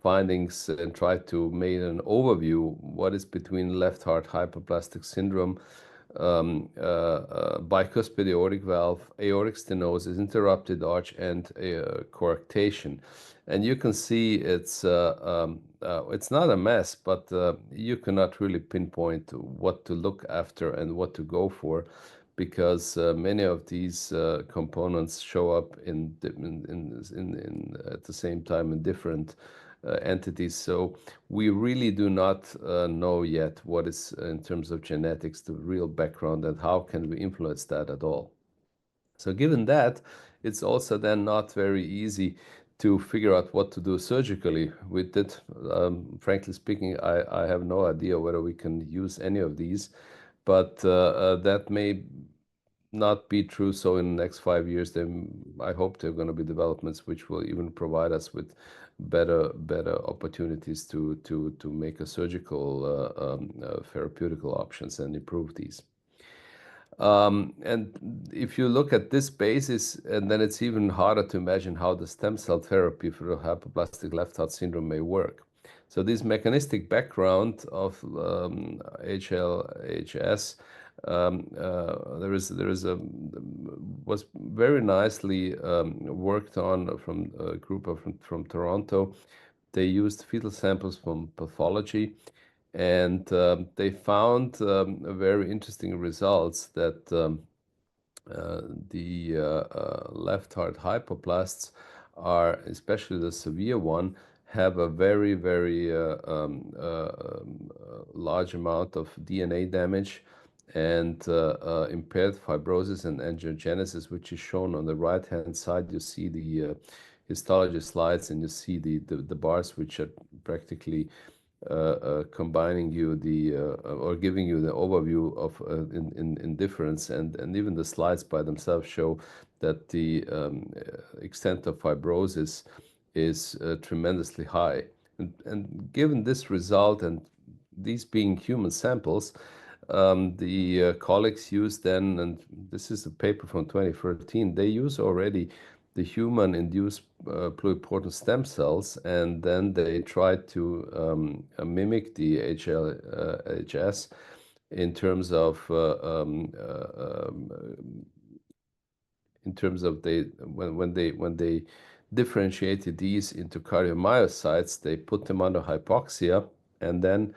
findings and tried to make an overview what is between left heart hypoplastic syndrome, bicuspid aortic valve, aortic stenosis, interrupted arch, and coarctation. And you can see it's not a mess, but you cannot really pinpoint what to look after and what to go for, because many of these components show up at the same time in different entities. So we really do not know yet what is, in terms of genetics, the real background and how can we influence that at all. So given that, it's also then not very easy to figure out what to do surgically with it. Frankly speaking, I have no idea whether we can use any of these, but that may not be true. So in the next 5 years, then I hope there are going to be developments which will even provide us with better opportunities to make a surgical therapeutical options and improve these. And if you look at this basis, and then it's even harder to imagine how the stem cell therapy for the hypoplastic left heart syndrome may work. So this mechanistic background of HLHS was very nicely worked on from a group from Toronto. They used fetal samples from pathology, and they found very interesting results that the left heart hypoplasts are, especially the severe one, have a very large amount of DNA damage and impaired fibrosis and angiogenesis, which is shown on the right-hand side. You see the histology slides, and you see the bars which are practically combining you or giving you the overview of in difference, and even the slides by themselves show that the extent of fibrosis is tremendously high. And given this result, and these being human samples, the colleagues used then, and this is a paper from 2013, they use already the human-induced pluripotent stem cells, and then they tried to mimic the HLHS in terms of when they differentiated these into cardiomyocytes, they put them under hypoxia, and then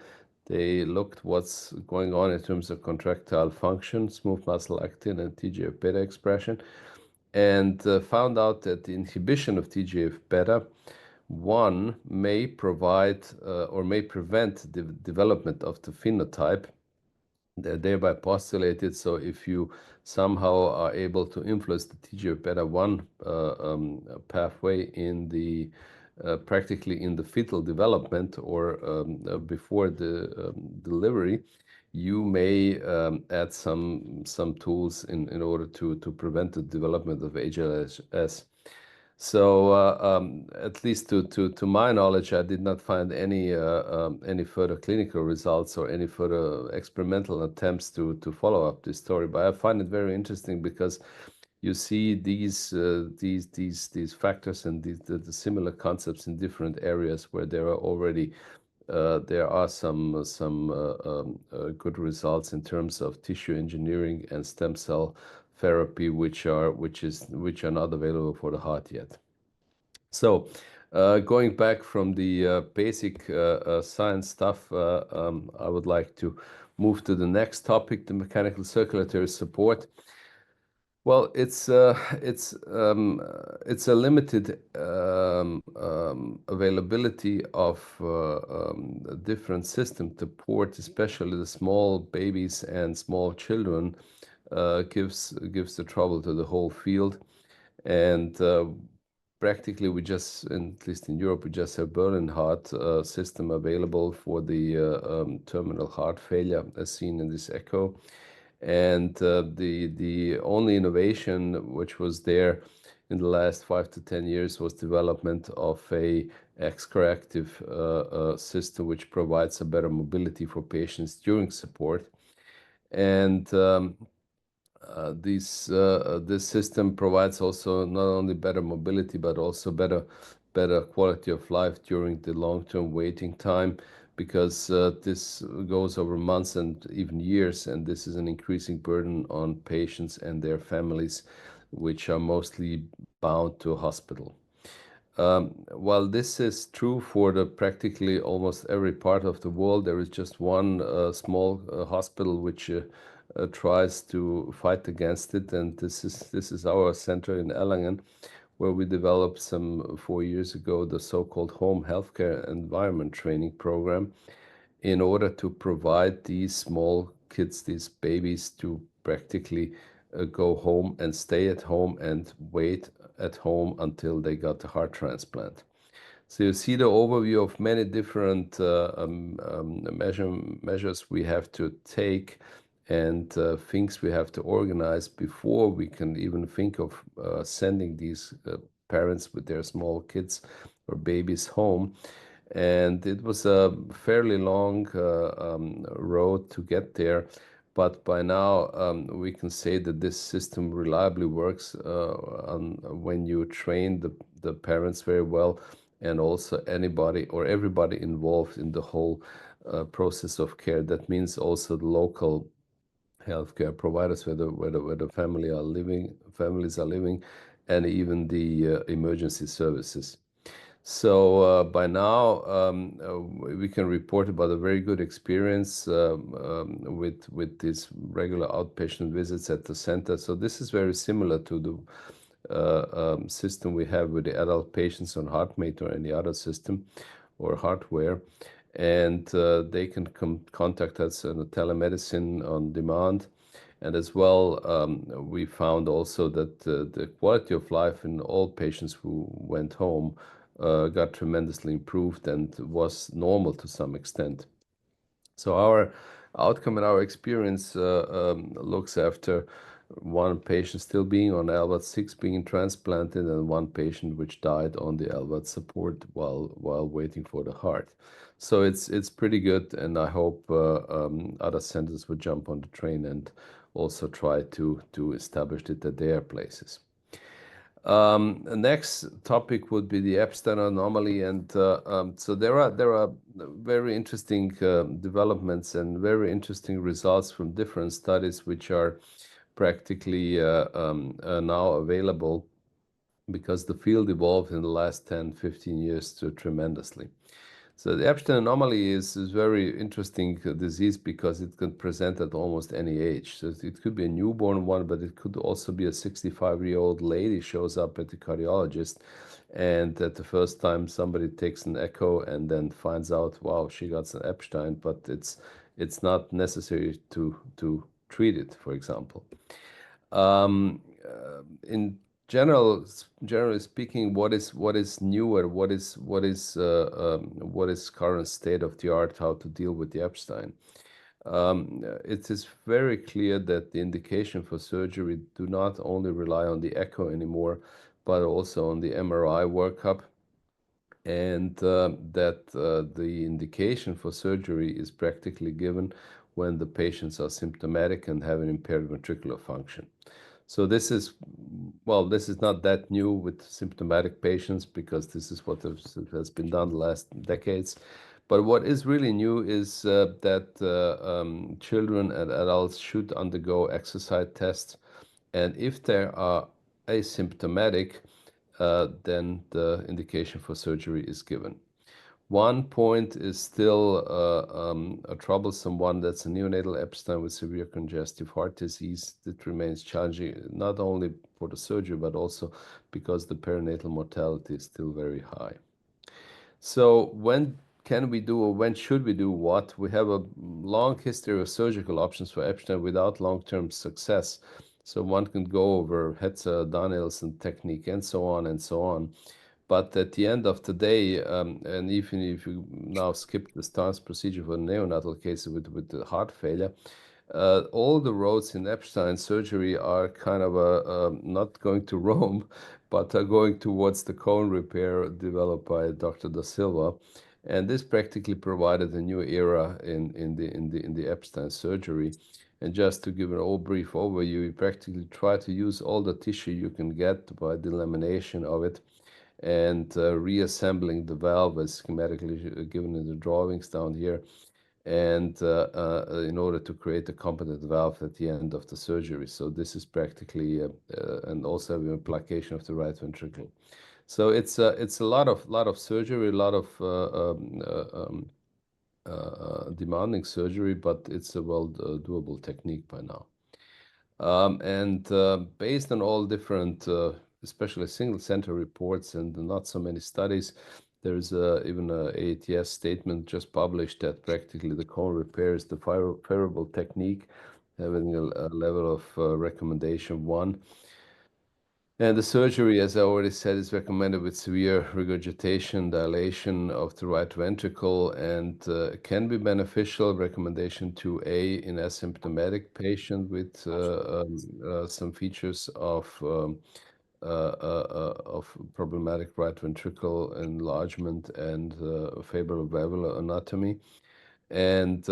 they looked what's going on in terms of contractile function, smooth muscle actin, and TGF-beta expression, and found out that the inhibition of TGF-beta 1 may provide or may prevent the development of the phenotype. They're thereby postulated, so if you somehow are able to influence the TGF-beta 1 pathway in the practically in the fetal development or before the delivery, you may add some tools in order to prevent the development of HLHS. So at least to my knowledge, I did not find any further clinical results or any further experimental attempts to follow up this story. But I find it very interesting because you see these factors and the similar concepts in different areas where there are already there are some good results in terms of tissue engineering and stem cell therapy, which are not available for the heart yet. So, going back from the basic science stuff, I would like to move to the next topic: the mechanical circulatory support. Well, it's a limited availability of a different system to port, especially the small babies and small children, gives the trouble to the whole field. And practically, we just, at least in Europe, we just have Berlin heart system available for the terminal heart failure, as seen in this echo. And the only innovation which was there in the last 5 to 10 years was development of a X-coactive system which provides a better mobility for patients during support. And this system provides also not only better mobility but also better quality of life during the long-term waiting time, because this goes over months and even years, and this is an increasing burden on patients and their families, which are mostly bound to a hospital. While this is true for the practically almost every part of the world, there is just one small hospital which tries to fight against it, and this is our center in Erlangen, where we developed some 4 years ago the so-called home healthcare environment training program, in order to provide these small kids, these babies, to practically go home and stay at home and wait at home until they got the heart transplant. So you see the overview of many different measures we have to take, and things we have to organize before we can even think of sending these parents with their small kids or babies home. And it was a fairly long road to get there. But by now, we can say that this system reliably works when you train the parents very well, and also anybody or everybody involved in the whole process of care. That means also the local healthcare providers, where the families are living, and even the emergency services. So by now, we can report about a very good experience with these regular outpatient visits at the center. So this is very similar to the system we have with the adult patients on HeartMate or any other system or hardware. And they can contact us on a telemedicine on demand. And as well, we found also that the quality of life in all patients who went home got tremendously improved and was normal to some extent. So our outcome and our experience looks after one patient still being on LVAD 6 being transplanted, and one patient which died on the LVAD support while waiting for the heart. So it's pretty good, and I hope other centers will jump on the train and also try to establish it at their places. The next topic would be the Epstein anomaly, and so there are very interesting developments and very interesting results from different studies which are practically now available, because the field evolved in the last 10-15 years tremendously. So the Epstein anomaly is very interesting disease because it can present at almost any age. So it could be a newborn one, but it could also be a 65-year-old lady shows up at the cardiologist, and at the first time somebody takes an echo and then finds out, wow, she got an Epstein, but it's not necessary to treat it, for example. In generally speaking, what is newer, what is current state of the art, how to deal with the Epstein? It is very clear that the indication for surgery do not only rely on the echo anymore, but also on the MRI workup, and that the indication for surgery is practically given when the patients are symptomatic and have an impaired ventricular function. So this is, well, this is not that new with symptomatic patients, because this is what has been done the last decades. But what is really new is that children and adults should undergo exercise tests, and if they are asymptomatic, then the indication for surgery is given. One point is still a troublesome one. That's a neonatal Epstein with severe congestive heart disease. That remains challenging, not only for the surgery, but also because the perinatal mortality is still very high. So when can we do, or when should we do what? We have a long history of surgical options for Epstein without long-term success. So one can go over Hetzer, Danielson technique, and so on and so on. But at the end of the day, and even if you now skip the stance procedure for neonatal cases with the heart failure, all the roads in Epstein surgery are kind of not going to Rome, but are going towards the cone repair developed by Dr. Da Silva. And this practically provided a new era in the Epstein surgery. And just to give an all brief overview, you practically try to use all the tissue you can get by delamination of it, and reassembling the valve as schematically given in the drawings down here, and in order to create a competent valve at the end of the surgery. So this is practically, and also the application of the right ventricle. So it's a lot of surgery, a lot of demanding surgery, but it's a well doable technique by now. And based on all different, especially single center reports and not so many studies, there's even a AATS statement just published that practically the cone repair is the favorable technique, having a level of recommendation 1. And the surgery, as I already said, is recommended with severe regurgitation, dilation of the right ventricle, and can be beneficial. Recommendation 2A in asymptomatic patient with some features of problematic right ventricle enlargement and valvular anatomy. And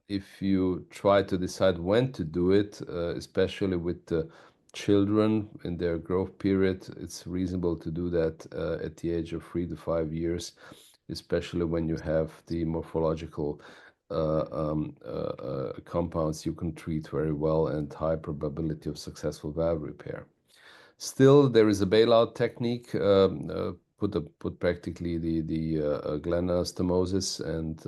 if you try to decide when to do it, especially with the children in their growth period, it's reasonable to do that at the age of 3 to 5 years, especially when you have the morphological compounds you can treat very well and high probability of successful valve repair. Still, there is a bailout technique, put practically the gland anastomosis, and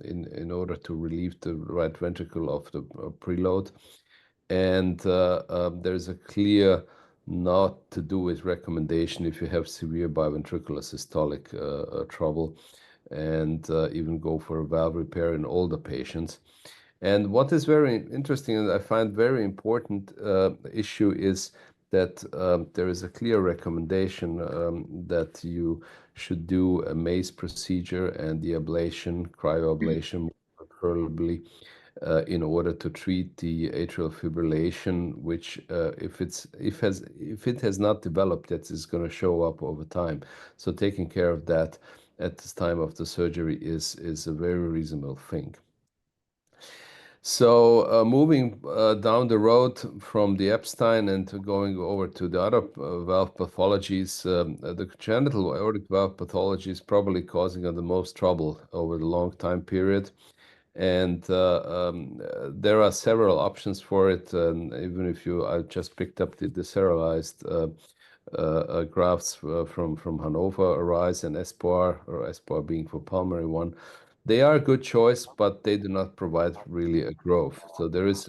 in order to relieve the right ventricle of the preload. And there's a clear not to do with recommendation if you have severe biventricular systolic trouble, and even go for a valve repair in older patients. And what is very interesting and I find very important issue is that there is a clear recommendation that you should do a MACE procedure and the ablation, cryoablation, preferably, in order to treat the atrial fibrillation, which if it has not developed yet, is going to show up over time. So taking care of that at this time of the surgery is a very reasonable thing. So moving down the road from the Epstein and going over to the other valve pathologies, the congenital aortic valve pathology is probably causing the most trouble over the long time period. And there are several options for it. And even if I just picked up the serialized grafts from Hanover, ARISE and ESPOIR, or ESPOIR being for pulmonary one. They are a good choice, but they do not provide really a growth. So there's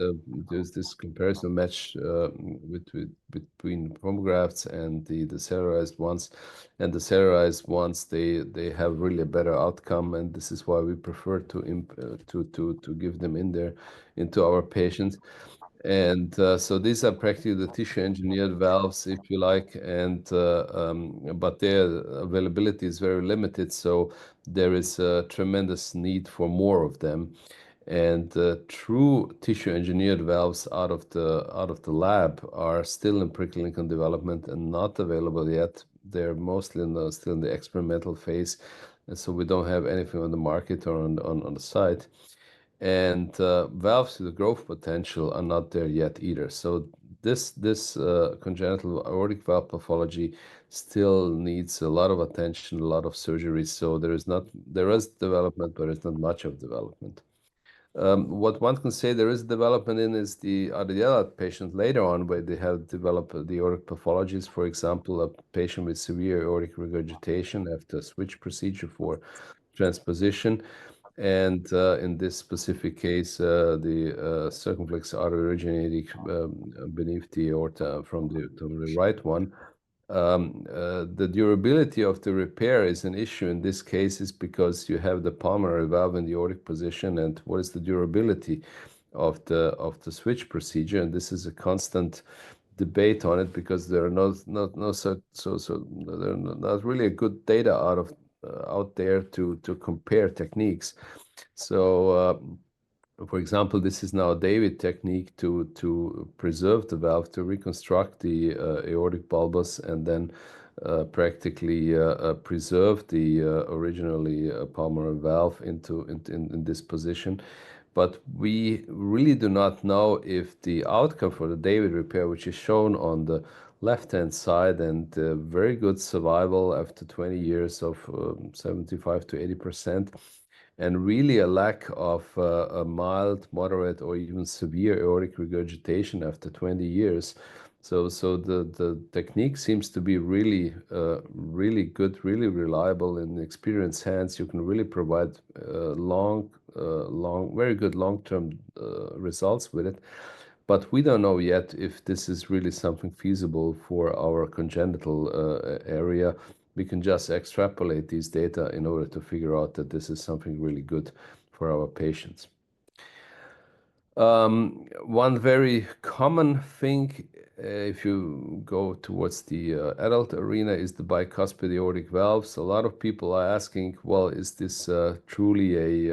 this comparison match between homografts and the cellularized ones, and the cellularized ones they have really a better outcome, and this is why we prefer to give them into our patients. And so these are practically the tissue engineered valves, if you like, and but their availability is very limited. So there is a tremendous need for more of them. And true tissue engineered valves out of the lab are still in preclinical development and not available yet. They're mostly still in the experimental phase, and so we don't have anything on the market or on the site. And valves with the growth potential are not there yet either. So this congenital aortic valve pathology still needs a lot of attention, a lot of surgery. So there is development, but it's not much of development. What one can say there is development in is the other patient later on where they have developed the aortic pathologies. For example, a patient with severe aortic regurgitation after a switch procedure for transposition. And in this specific case, the circumflex artery originating beneath the aorta from the right one. The durability of the repair is an issue in this case is because you have the pulmonary valve in the aortic position, and what is the durability of the switch procedure? And this is a constant debate on it because there are no there are not really a good data out there to compare techniques. So for example, this is now a David technique to preserve the valve, to reconstruct the aortic bulbus, and then practically preserve the originally pulmonary valve in this position. But we really do not know if the outcome for the David repair, which is shown on the left-hand side, and very good survival after 20 years of 75 to 80%, and really a lack of a mild, moderate, or even severe aortic regurgitation after 20 years. So the technique seems to be really, really good, really reliable in experienced hands. You can really provide very good long-term results with it. But we don't know yet if this is really something feasible for our congenital area. We can just extrapolate these data in order to figure out that this is something really good for our patients. One very common thing, if you go towards the adult arena, is the bicuspid aortic valves. A lot of people are asking, well, is this truly a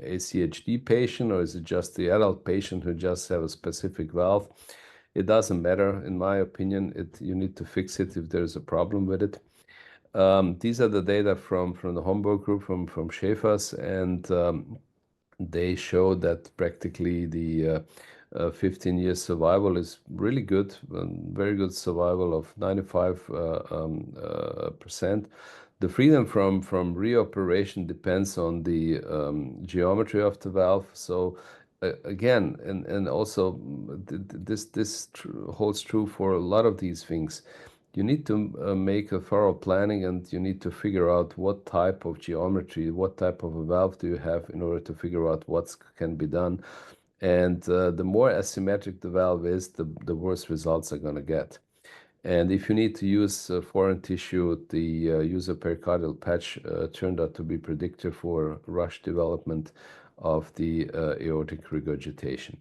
ACHD patient, or is it just the adult patient who just have a specific valve? It doesn't matter, in my opinion. You need to fix it if there's a problem with it. These are the data from the Homburg group, from Schaeffer's, and they show that practically the 15-year survival is really good, very good survival of 95%. The freedom from reoperation depends on the geometry of the valve. So again, and also this holds true for a lot of these things. You need to make a thorough planning, and you need to figure out what type of geometry, what type of a valve do you have in order to figure out what can be done. And the more asymmetric the valve is, the worse results are going to get. And if you need to use foreign tissue, the user pericardial patch turned out to be predictive for rush development of the aortic regurgitation.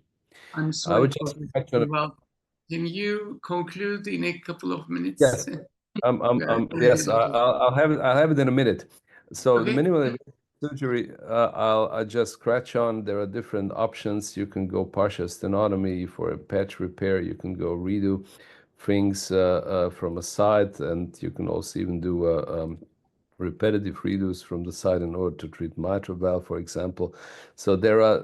I'm sorry, Professor. Well, can you conclude in a couple of minutes? Yes. Yes, I'll have it in a minute. So Okay. minimal surgery, I'll just scratch on. There are different options. You can go partial stenotomy for a patch repair. You can go redo things from a side, and you can also even do repetitive redos from the side in order to treat mitral valve, for example. So there are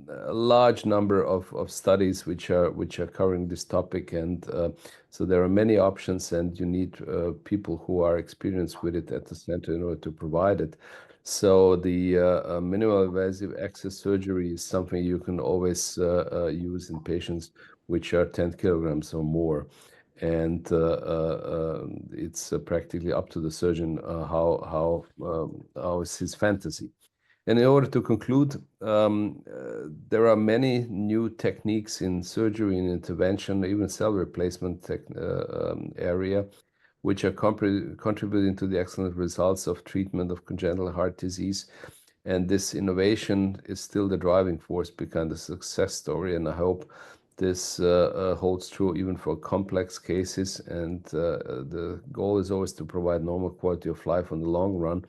a large number of studies which are covering this topic, and so there are many options, and you need people who are experienced with it at the center in order to provide it. So the minimal invasive access surgery is something you can always use in patients which are 10 kilograms or more. And it's practically up to the surgeon how is his fantasy. And in order to conclude, there are many new techniques in surgery and intervention, even cell replacement area, which are contributing to the excellent results of treatment of congenital heart disease. And this innovation is still the driving force behind the success story. And I hope this holds true even for complex cases. And the goal is always to provide normal quality of life in the long run.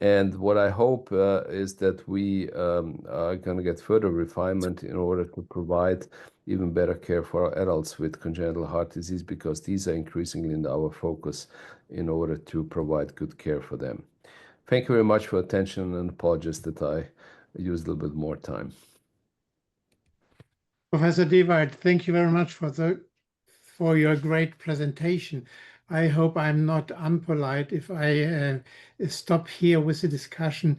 And what I hope is that we are going to get further refinement in order to provide even better care for our adults with congenital heart disease, because these are increasingly in our focus in order to provide good care for them. Thank you very much for attention, and apologies that I used a little bit more time. Professor Dewald, thank you very much for your great presentation. I hope I'm not unpolite if I stop here with the discussion.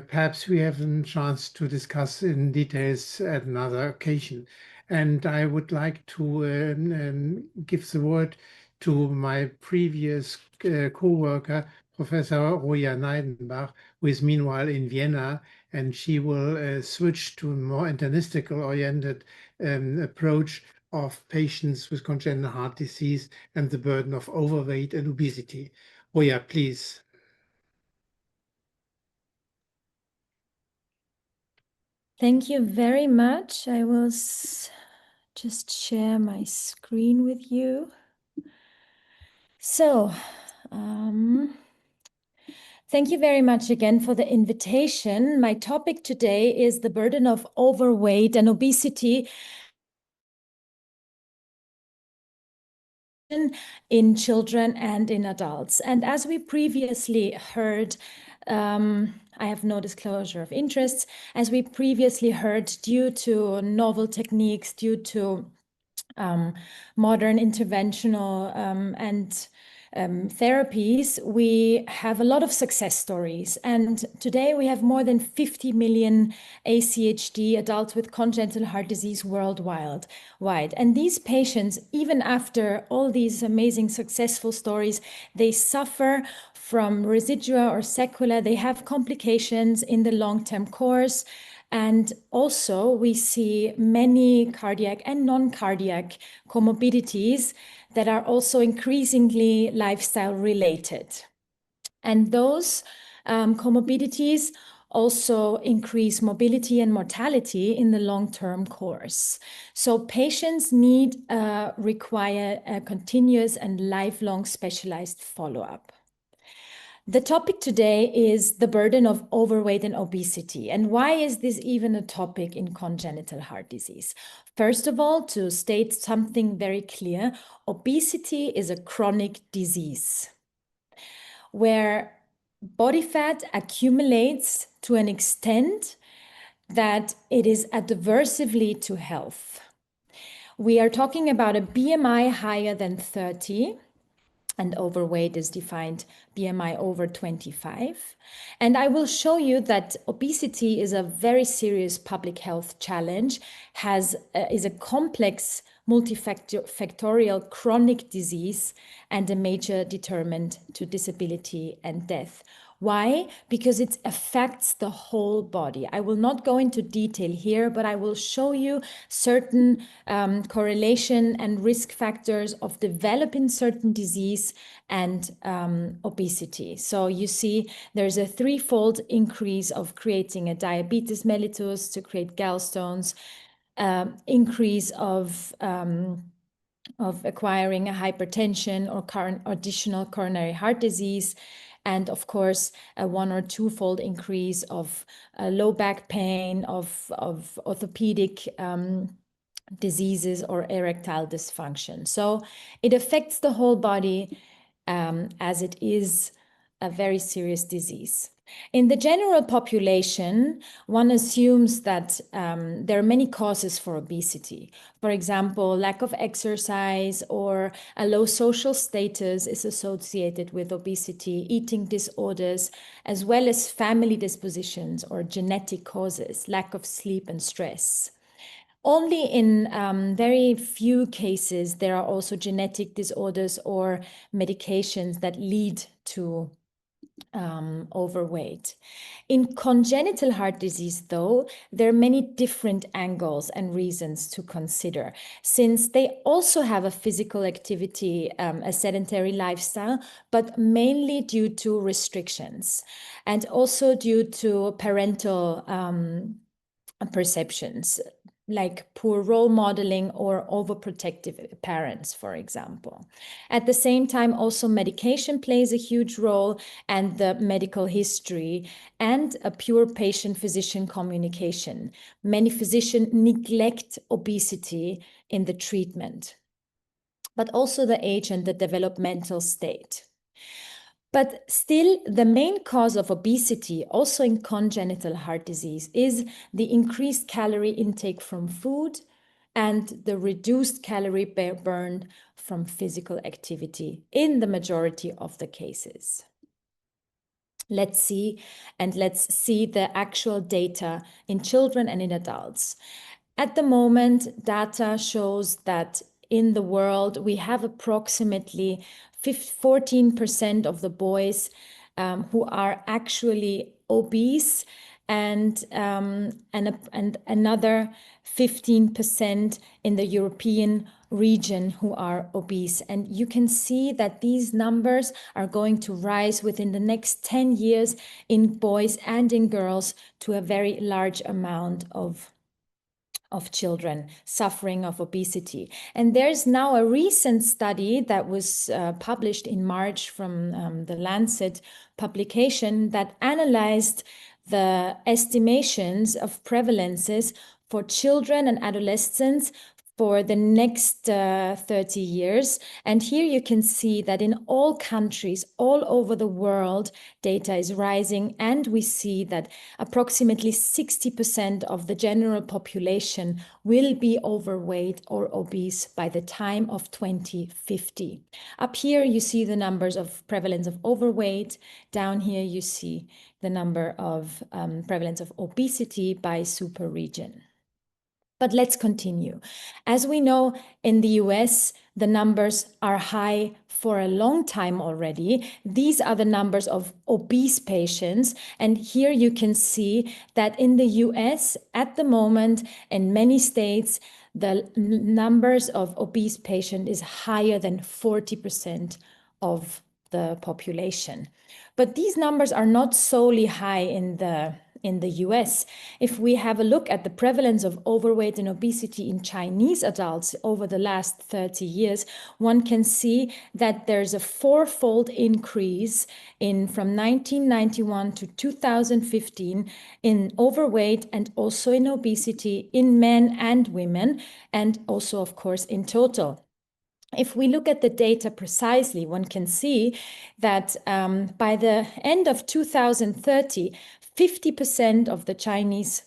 Perhaps we have a chance to discuss in details at another occasion. And I would like to give the word to my previous co-worker, Professor Roja Neidenbach, who is meanwhile in Vienna, and she will switch to a more internistical oriented approach of patients with congenital heart disease and the burden of overweight and obesity. Roja, please. Thank you very much. I will just share my screen with you. So, thank you very much again for the invitation. My topic today is the burden of overweight and obesity in children and in adults. And as we previously heard, I have no disclosure of interests. As we previously heard, due to novel techniques, due to modern interventional and therapies, we have a lot of success stories. And today we have more than 50 million ACHD adults with congenital heart disease worldwide. And these patients, even after all these amazing successful stories, they suffer from residua or sequelae. They have complications in the long-term course. And also we see many cardiac and non-cardiac comorbidities that are also increasingly lifestyle related. And those comorbidities also increase mobility and mortality in the long-term course. So patients require a continuous and lifelong specialized follow-up. The topic today is the burden of overweight and obesity. And why is this even a topic in congenital heart disease? First of all, to state something very clear, obesity is a chronic disease where body fat accumulates to an extent that it is adversely to health. We are talking about a BMI higher than 30, and overweight is defined BMI over 25. And I will show you that obesity is a very serious public health challenge, is a complex multifactorial chronic disease and a major determinant to disability and death. Why? Because it affects the whole body. I will not go into detail here, but I will show you certain correlation and risk factors of developing certain disease and obesity. So you see there's a threefold increase of creating a diabetes mellitus to create gallstones, increase of acquiring a hypertension or additional coronary heart disease, and of course, a 1 or 2-fold increase of low back pain, of orthopedic diseases or erectile dysfunction. So it affects the whole body as it is a very serious disease. In the general population, one assumes that there are many causes for obesity. For example, lack of exercise or a low social status is associated with obesity, eating disorders, as well as family dispositions or genetic causes, lack of sleep and stress. Only in very few cases, there are also genetic disorders or medications that lead to overweight. In congenital heart disease, though, there are many different angles and reasons to consider, since they also have a physical activity, a sedentary lifestyle, but mainly due to restrictions and also due to parental perceptions. like poor role modeling or overprotective parents, for example. At the same time, also medication plays a huge role, and the medical history and a pure patient-physician communication. Many physicians neglect obesity in the treatment, but also the age and the developmental state. But still, the main cause of obesity, also in congenital heart disease, is the increased calorie intake from food and the reduced calorie burn from physical activity in the majority of the cases. Let's see the actual data in children and in adults. At the moment, data shows that in the world, we have approximately 14% of the boys who are actually obese, and another 15% in the European region who are obese. And you can see that these numbers are going to rise within the next 10 years in boys and in girls to a very large amount of children suffering of obesity. And there's now a recent study that was published in March from the Lancet publication that analyzed the estimations of prevalences for children and adolescents for the next 30 years. And here you can see that in all countries, all over the world, data is rising. And we see that approximately 60% of the general population will be overweight or obese by the time of 2050. Up here, you see the numbers of prevalence of overweight. Down here, you see the number of prevalence of obesity by super region. But let's continue. As we know, in the US, the numbers are high for a long time already. These are the numbers of obese patients. And here you can see that in the US, at the moment, in many states, the numbers of obese patients is higher than 40% of the population. But these numbers are not solely high in the US. If we have a look at the prevalence of overweight and obesity in Chinese adults over the last 30 years, one can see that there's a fourfold increase from 1991 to 2015 in overweight and also in obesity in men and women, and also, of course, in total. If we look at the data precisely, one can see that by the end of 2030, 50% of the Chinese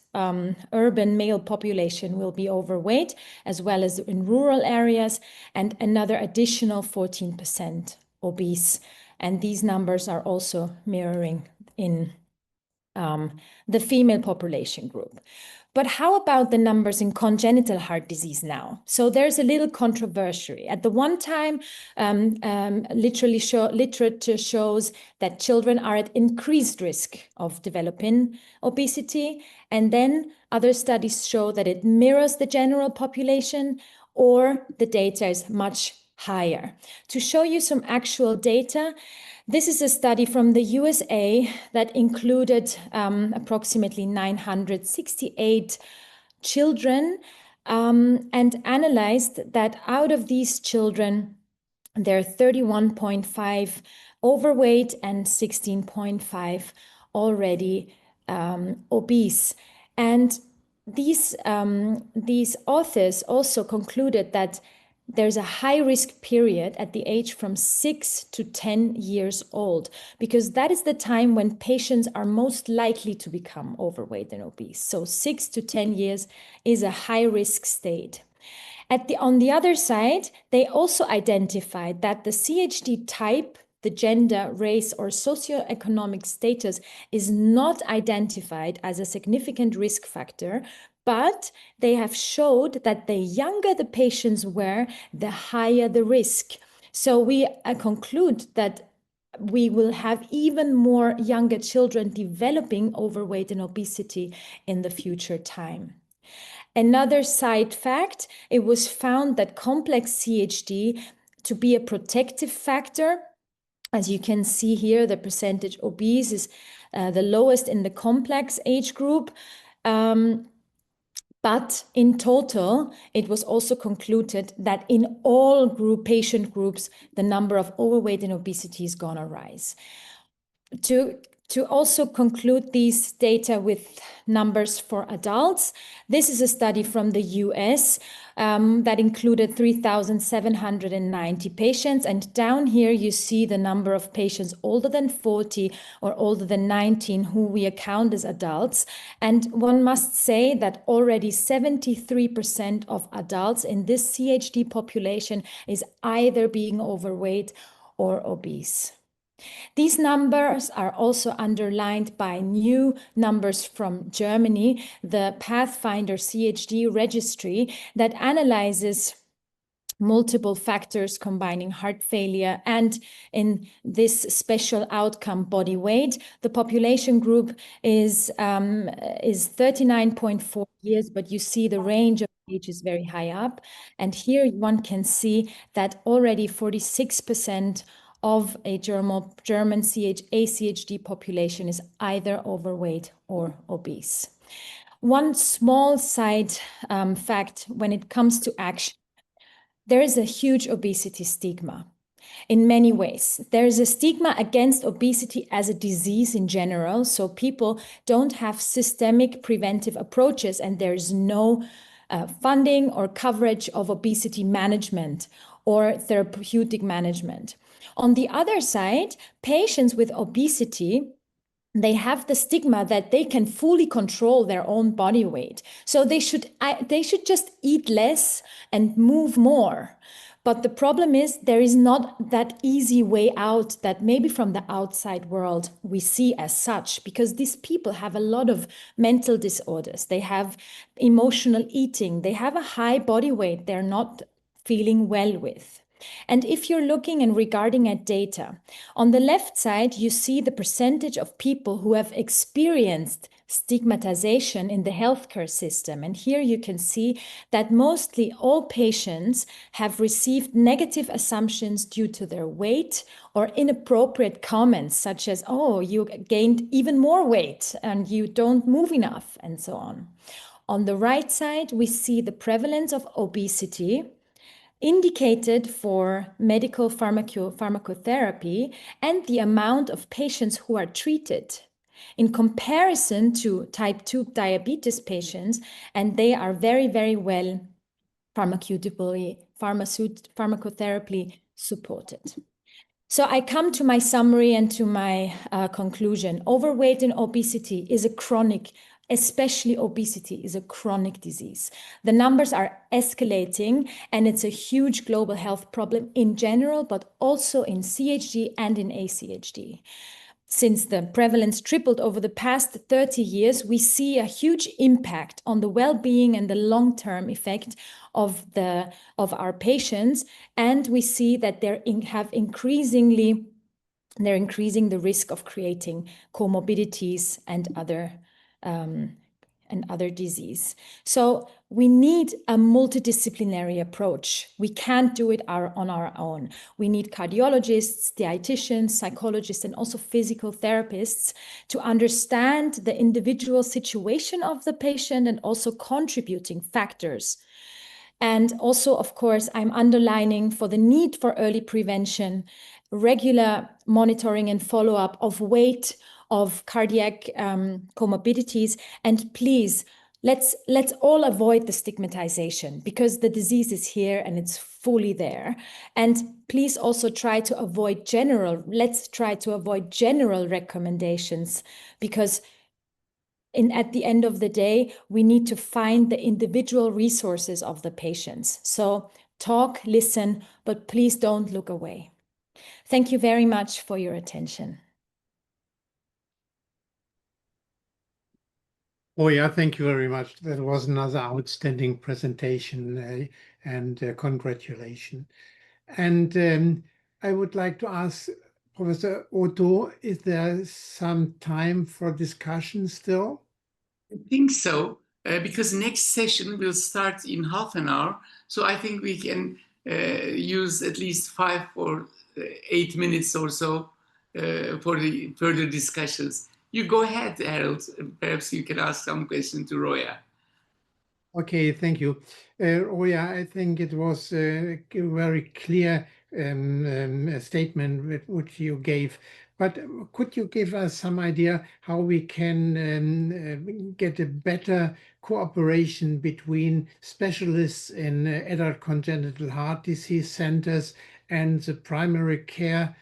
urban male population will be overweight, as well as in rural areas, and another additional 14% obese. And these numbers are also mirroring in the female population group. But how about the numbers in congenital heart disease now? So there's a little controversy. At the one time, literature shows that children are at increased risk of developing obesity. And then other studies show that it mirrors the general population, or the data is much higher. To show you some actual data, this is a study from the USA that included approximately 968 children and analyzed that out of these children, there are 31.5 overweight and 16.5 already obese. And these authors also concluded that there's a high risk period at the age from 6 to 10 years old, because that is the time when patients are most likely to become overweight and obese. So 6 to 10 years is a high risk state. On the other side, they also identified that the CHD type, the gender, race, or socioeconomic status is not identified as a significant risk factor, but they have showed that the younger the patients were, the higher the risk. So we conclude that we will have even more younger children developing overweight and obesity in the future time. Another side fact, it was found that complex CHD to be a protective factor. As you can see here, the percentage obese is the lowest in the complex age group. But in total, it was also concluded that in all patient groups, the number of overweight and obesity is going to rise. To also conclude these data with numbers for adults, this is a study from the US that included 3,790 patients. And down here, you see the number of patients older than 40 or older than 19 who we account as adults. And one must say that already 73% of adults in this CHD population is either being overweight or obese. These numbers are also underlined by new numbers from Germany, the Pathfinder CHD registry that analyzes multiple factors combining heart failure and in this special outcome body weight. The population group is 39.4 years, but you see the range of age is very high up. And here one can see that already 46% of a German ACHD population is either overweight or obese. One small side fact when it comes to action, there is a huge obesity stigma. In many ways, there is a stigma against obesity as a disease in general. So people don't have systemic preventive approaches, and there's no funding or coverage of obesity management or therapeutic management. On the other side, patients with obesity, they have the stigma that they can fully control their own body weight. So they should just eat less and move more. But the problem is there is not that easy way out that maybe from the outside world we see as such, because these people have a lot of mental disorders. They have emotional eating. They have a high body weight they're not feeling well with. And if you're looking and regarding at data, on the left side, you see the percentage of people who have experienced stigmatization in the healthcare system. And here you can see that mostly all patients have received negative assumptions due to their weight or inappropriate comments such as, oh, you gained even more weight and you don't move enough, and so on. On the right side, we see the prevalence of obesity indicated for medical pharmacotherapy and the amount of patients who are treated in comparison to type 2 diabetes patients, and they are very, very well pharmacotherapy supported. So I come to my summary and to my conclusion. Overweight and obesity is a chronic, especially obesity is a chronic disease. The numbers are escalating, and it's a huge global health problem in general, but also in CHD and in ACHD. Since the prevalence tripled over the past 30 years, we see a huge impact on the well-being and the long-term effect of our patients, and we see that they're increasing the risk of creating comorbidities and other disease. So we need a multidisciplinary approach. We can't do it on our own. We need cardiologists, dietitians, psychologists, and also physical therapists to understand the individual situation of the patient and also contributing factors. And also, of course, I'm underlining for the need for early prevention, regular monitoring and follow-up of weight, of cardiac comorbidities, and please, let's all avoid the stigmatization, because the disease is here and it's fully there. And please also let's try to avoid general recommendations, because at the end of the day, we need to find the individual resources of the patients. So talk, listen, but please don't look away. Thank you very much for your attention. Oh, yeah, thank you very much. That was another outstanding presentation, and congratulations. And I would like to ask Professor Otto, is there some time for discussion still? I think so, because next session will start in half an hour. So I think we can use at least 5 or 8 minutes or so for the further discussions. You go ahead, Harold. Perhaps you can ask some question to Roya. Okay, thank you. Oya, I think it was a very clear statement which you gave. But could you give us some idea how we can get a better cooperation between specialists in adult congenital heart disease centers and the primary care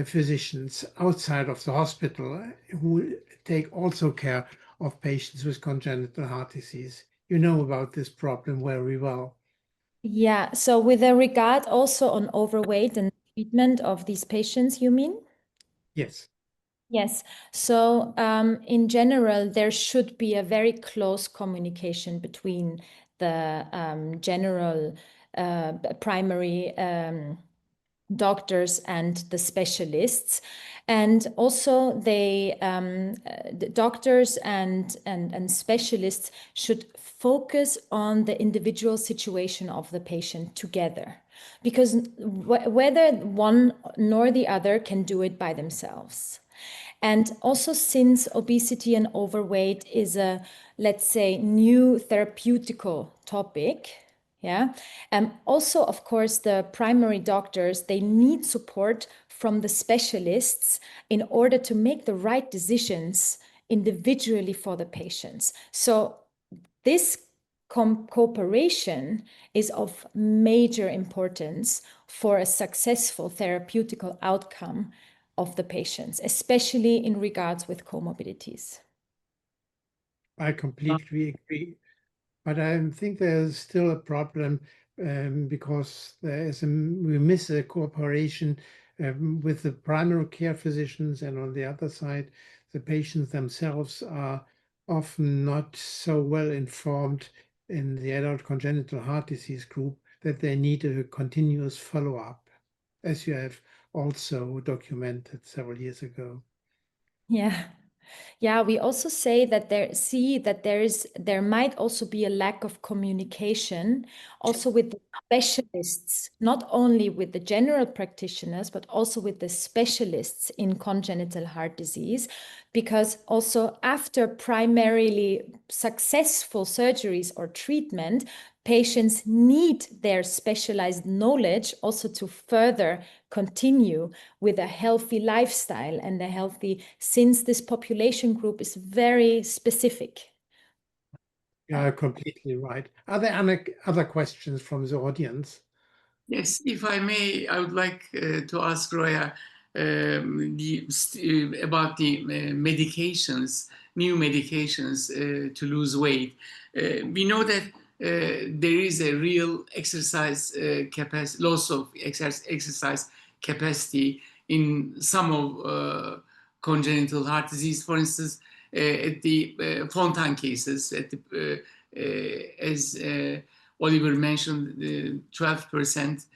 physicians outside of the hospital who take also care of patients with congenital heart disease? You know about this problem very well. Yeah, so with a regard also on overweight and treatment of these patients, you mean? Yes. Yes. So in general, there should be a very close communication between the general primary doctors and the specialists. And also the doctors and specialists should focus on the individual situation of the patient together, because whether one nor the other can do it by themselves. And also, since obesity and overweight is a, let's say, new therapeutical topic, yeah. Also, of course, the primary doctors, they need support from the specialists in order to make the right decisions individually for the patients. So this cooperation is of major importance for a successful therapeutical outcome of the patients, especially in regards with comorbidities. I completely agree. But I think there's still a problem because we miss a cooperation with the primary care physicians, and on the other side, the patients themselves are often not so well informed in the adult congenital heart disease group that they need a continuous follow-up, as you have also documented several years ago. Yeah. Yeah, we also say that there might also be a lack of communication also with the specialists, not only with the general practitioners, but also with the specialists in congenital heart disease, because also after primarily successful surgeries or treatment, patients need their specialized knowledge also to further continue with a healthy lifestyle and a healthy, since this population group is very specific. Yeah, completely right. Are there other questions from the audience? Yes, if I may, I would like to ask Roya about the medications, new medications to lose weight. We know that there is a real exercise capacity, loss of exercise capacity in some of congenital heart disease. For instance, at the Fontan cases, at the, as Oliver mentioned, 12%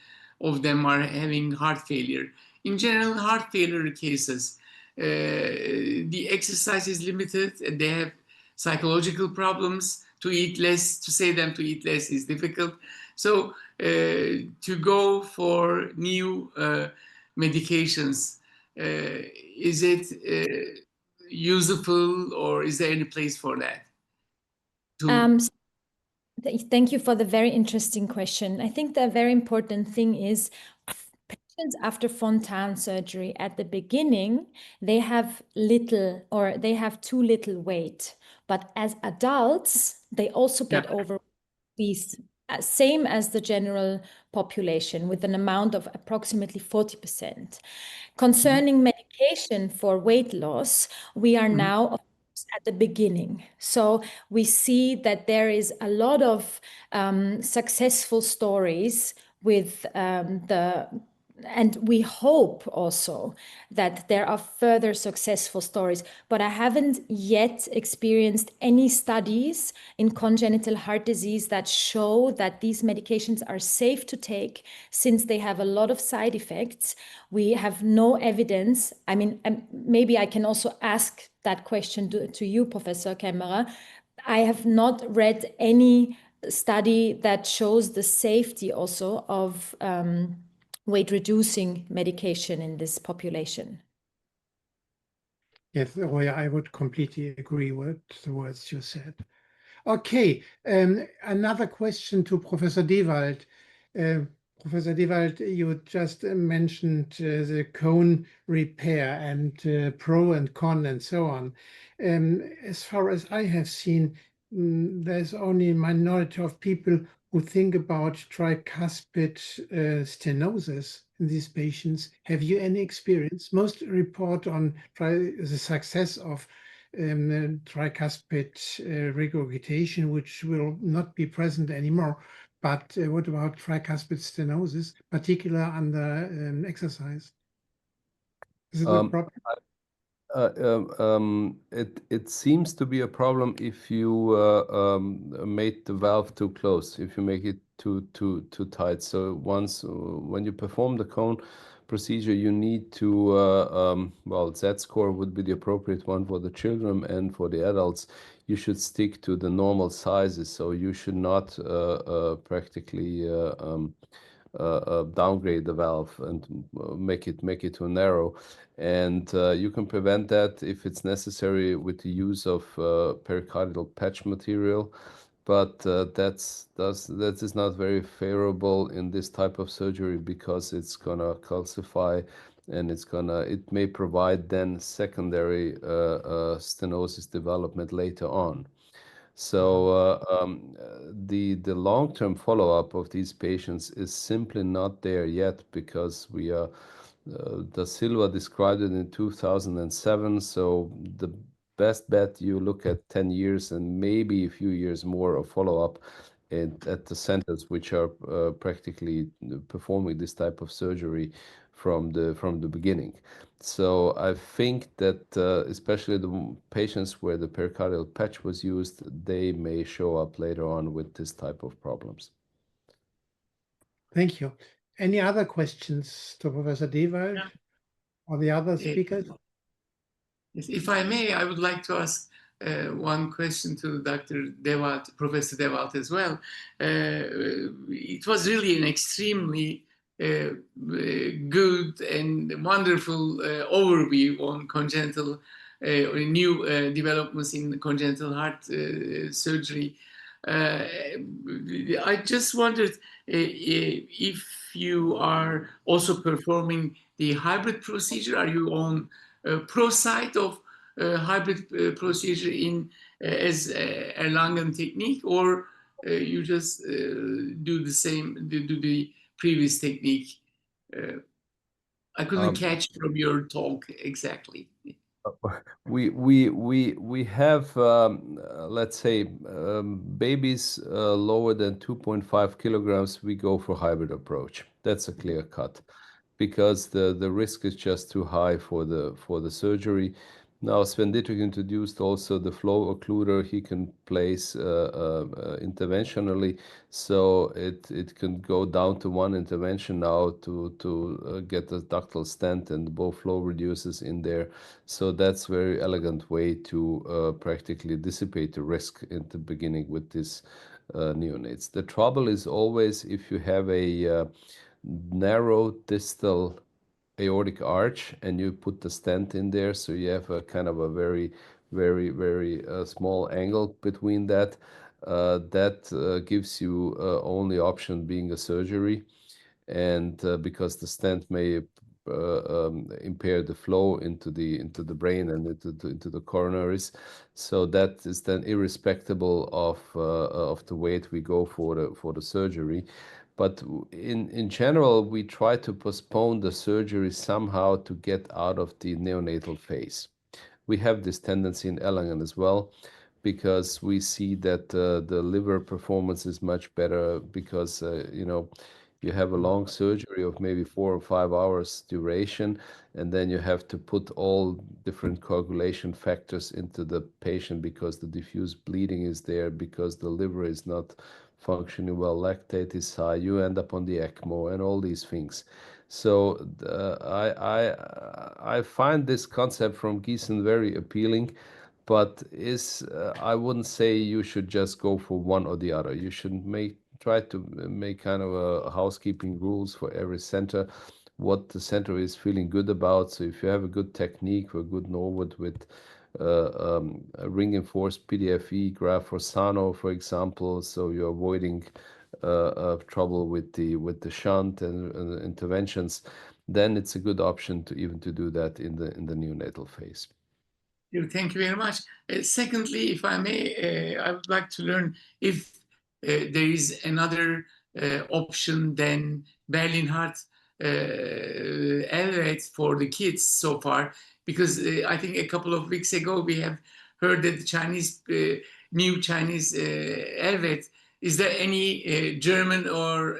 of them are having heart failure. In general, heart failure cases, the exercise is limited. They have psychological problems. To eat less, to say them to eat less is difficult. So to go for new medications, is it useful, or is there any place for that? Thank you for the very interesting question. I think the very important thing is patients after Fontan surgery at the beginning, they have little or they have too little weight. But as adults, they also get obese, same as the general population, with an amount of approximately 40%. Concerning medication for weight loss, we are now at the beginning. So we see that there is a lot of successful stories with and we hope also that there are further successful stories, but I haven't yet experienced any studies in congenital heart disease that show that these medications are safe to take, since they have a lot of side effects. We have no evidence. I mean, maybe I can also ask that question to you, Professor Kämmerer. I have not read any study that shows the safety also of weight reducing medication in this population. Yes, I would completely agree with the words you said. Okay, another question to Professor Dewald. Professor Dewald, you just mentioned the cone repair and pro and con and so on. As far as I have seen, there's only a minority of people who think about tricuspid stenosis in these patients. Have you any experience? Most report on the success of tricuspid regurgitation, which will not be present anymore. But what about tricuspid stenosis, particular under exercise? Is it a problem? It seems to be a problem if you made the valve too close, if you make it too tight. So once when you perform the cone procedure, you need to well, Z-score would be the appropriate one for the children, and for the adults, you should stick to the normal sizes. So you should not practically downgrade the valve and make it too narrow. And you can prevent that if it's necessary with the use of pericardial patch material. But that is not very favorable in this type of surgery because it's gonna calcify, and it may provide then secondary stenosis development later on. So the long-term follow-up of these patients is simply not there yet because Da Silva described it in 2007. So the best bet, you look at 10 years and maybe a few years more of follow-up at the centers which are practically performing this type of surgery from the beginning. So I think that especially the patients where the pericardial patch was used, they may show up later on with this type of problems. Thank you. Any other questions to Professor Dewald or the other speakers? Yes, if I may, I would like to ask one question to Dr. Dewalt, Professor Dewalt as well. It was really an extremely good and wonderful overview on congenital new developments in congenital heart surgery. I just wondered if you are also performing the hybrid procedure. Are you on pro side of hybrid procedure in as Erlangen technique, or you just do the previous technique? I couldn't catch from your talk exactly. We have let's say babies lower than 2.5 kilograms, we go for hybrid approach. That's a clear cut because the risk is just too high for the surgery. Now Sven Dietrich introduced also the flow occluder he can place interventionally, so it can go down to one intervention now to get the ductal stent and both flow reducers in there. So that's very elegant way to practically dissipate the risk in the beginning with this neonates. The trouble is always if you have a narrow distal aortic arch and you put the stent in there, so you have a kind of a very small angle between that. That gives you only option being a surgery, and because the stent may impair the flow into the brain and into the coronaries, so that is then irrespective of the weight we go for the surgery. But in general, we try to postpone the surgery somehow to get out of the neonatal phase. We have this tendency in Erlangen as well, because we see that the liver performance is much better because you have a long surgery of maybe 4 or 5 hours duration, and then you have to put all different coagulation factors into the patient because the diffuse bleeding is there, because the liver is not functioning well, lactate is high, you end up on the ECMO and all these things. So I find this concept from Gießen very appealing, but I wouldn't say you should just go for one or the other. You should try to make kind of a housekeeping rules for every center, what the center is feeling good about. So if you have a good technique or good Norwood a ring-enforced PDFE graft for Sano, for example, so you're avoiding trouble with the shunt and interventions, then it's a good option to even to do that in the neonatal phase. Thank you very much. Secondly, if I may, I would like to learn if there is another option than Berlin Heart LVAD for the kids so far, because I think a couple of weeks ago we have heard that the Chinese, new Chinese LVAD, is there any German or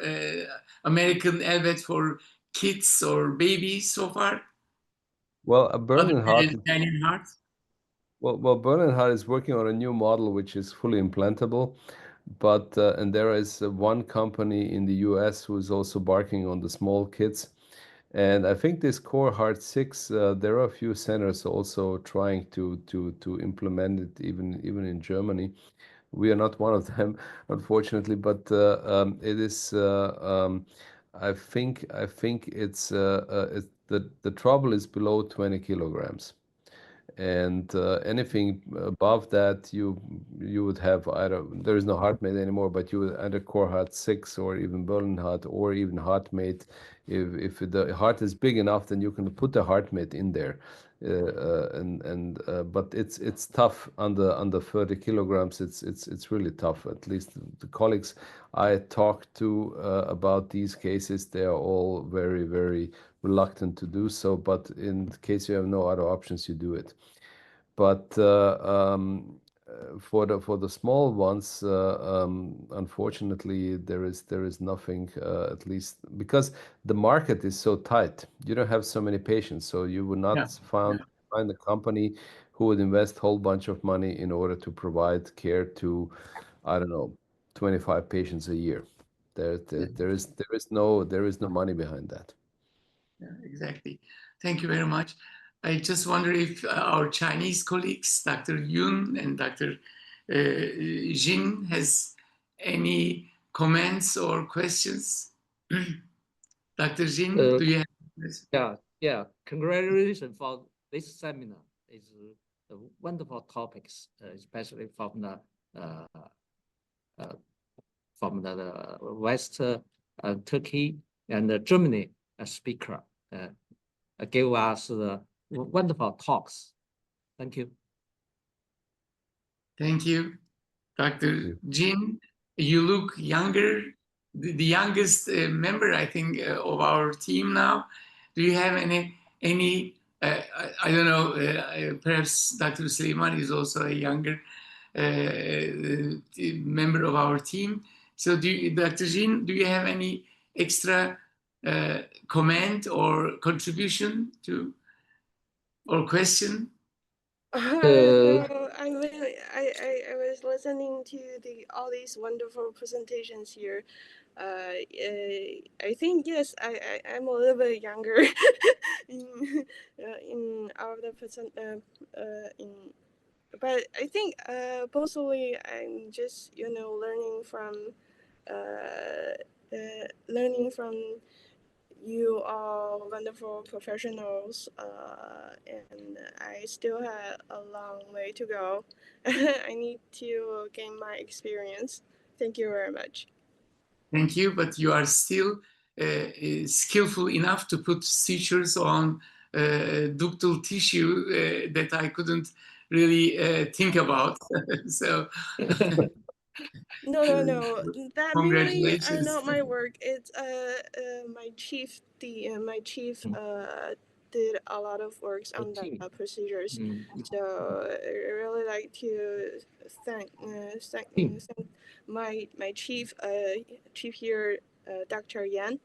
American LVAD for kids or babies so far? Well, a Berlin Heart. Berlin Heart. Well, Berlin Heart is working on a new model which is fully implantable, but and there is one company in the US who is also barking on the small kids. And I think this Core Heart 6, there are a few centers also trying to implement it even in Germany. We are not one of them, unfortunately, but it is. I think it's the trouble is below 20 kilograms, and anything above that you would have either, there is no HeartMate anymore, but you would either Core Heart 6 or even Berlin Heart or even HeartMate. If the heart is big enough, then you can put the HeartMate in there, but it's tough under 30 kilograms. It's really tough. At least the colleagues I talked to about these cases, they are all very, very reluctant to do so, but in case you have no other options, you do it. But for the small ones, unfortunately, there is nothing, at least because the market is so tight. You don't have so many patients, so you would not find a company who would invest a whole bunch of money in order to provide care to, I don't know, 25 patients a year. There is no money behind that. Yeah, exactly. Thank you very much. I just wonder if our Chinese colleagues, Dr. Yun and Dr. Jin, has any comments or questions. Dr. Jin, do you have questions? Yeah. Congratulations for this seminar. It's wonderful topics, especially from the West Turkey and Germany speaker. Gave us wonderful talks. Thank you. Thank you. Dr. Jin, you look younger, the youngest member, I think, of our team now. Do you have any I don't know, perhaps Dr. Sleiman is also a younger member of our team. So Dr. Jin, do you have any extra comment or contribution to or question? No, I was listening to all these wonderful presentations here. I think yes, I'm a little bit younger in all the but I think mostly I'm just learning from you are wonderful professionals, and I still have a long way to go. I need to gain my experience. Thank you very much. Thank you, but you are still skillful enough to put sutures on ductal tissue that I couldn't really think about. So. No. That really are not my work. It's my chief. My chief did a lot of works on the procedures. So I really like to thank my chief here, Dr. Yan.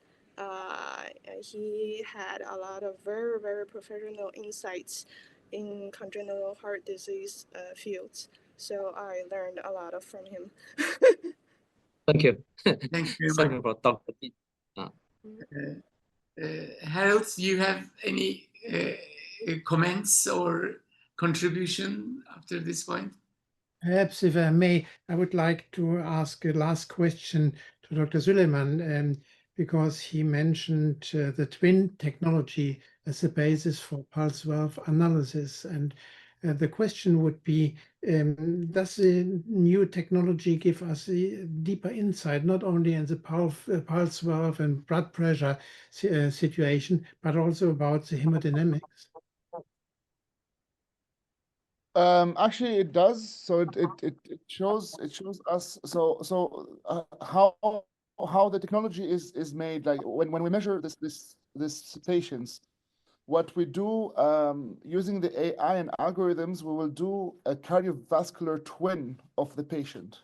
He had a lot of very, very professional insights in congenital heart disease fields. So I learned a lot from him. Thank you. Thank you very much. For Dr. Harold, do you have any comments or contribution after this point? Perhaps, if I may, I would like to ask a last question to Dr. Süleyman, because he mentioned the twin technology as a basis for pulse valve analysis. And The question would be, does the new technology give us a deeper insight, not only in the pulse valve and blood pressure situation, but also about the hemodynamics? Actually, it does. So it shows us how the technology is made. Like when we measure this patients, what we do using the AI and algorithms, we will do a cardiovascular twin of the patient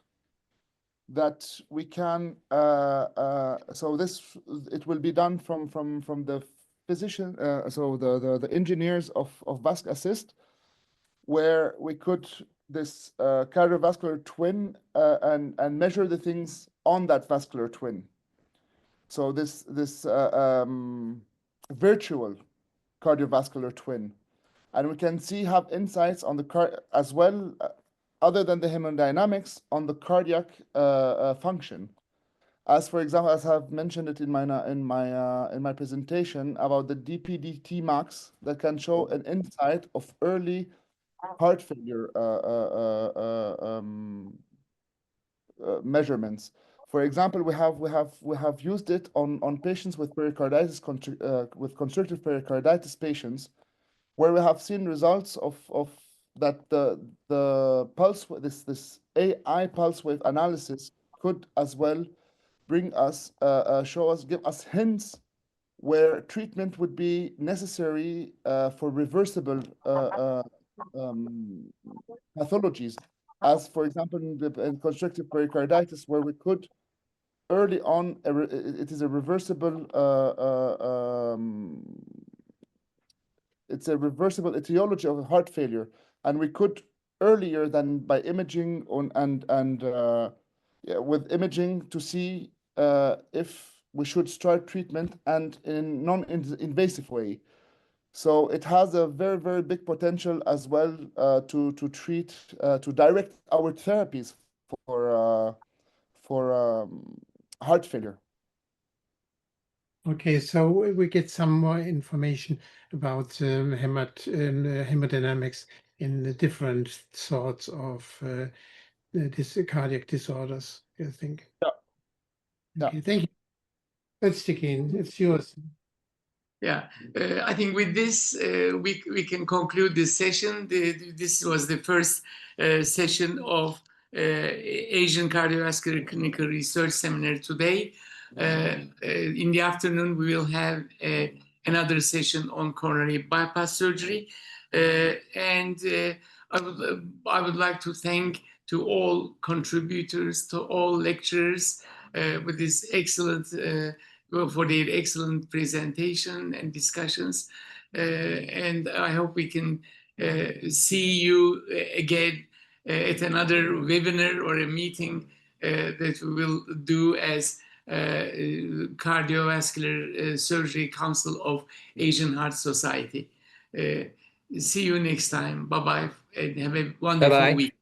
that we can. So it will be done from the physician. So the engineers of Vasc Assist, where we could this cardiovascular twin and measure the things on that vascular twin. So this virtual cardiovascular twin, and we can have insights on the car as well, other than the hemodynamics, on the cardiac function. As for example, as I've mentioned it in my presentation about the DPDT max that can show an insight of early heart failure measurements. For example, we have used it on patients with pericarditis, with constrictive pericarditis patients, where we have seen results of that the pulse, this AI pulse wave analysis could as well bring us give us hints where treatment would be necessary for reversible pathologies, as for example in constrictive pericarditis, where we could early on it is a reversible it's a reversible etiology of heart failure, and we could earlier than by imaging with imaging to see if we should start treatment and in non-invasive way. So it has a very, very big potential as well to treat, to direct our therapies for heart failure. Okay, so we get some more information about hemodynamics in the different sorts of this cardiac disorders, I think. Yeah. Okay, thank you. Let's stick in. It's yours. Yeah, I think with this, we can conclude this session. This was the first session of Asian Cardiovascular Clinical Research Seminar today. In the afternoon, we will have another session on coronary bypass surgery. And I would like to thank to all contributors, to all lecturers with this excellent for their excellent presentation and discussions. And I hope we can see you again at another webinar or a meeting that we will do as Cardiovascular Surgery Council of Asian Heart Society. See you next time. Bye-bye, and have a wonderful Bye-bye. week.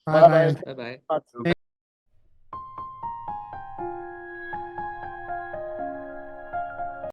Bye-bye. Bye bye. Bye-bye.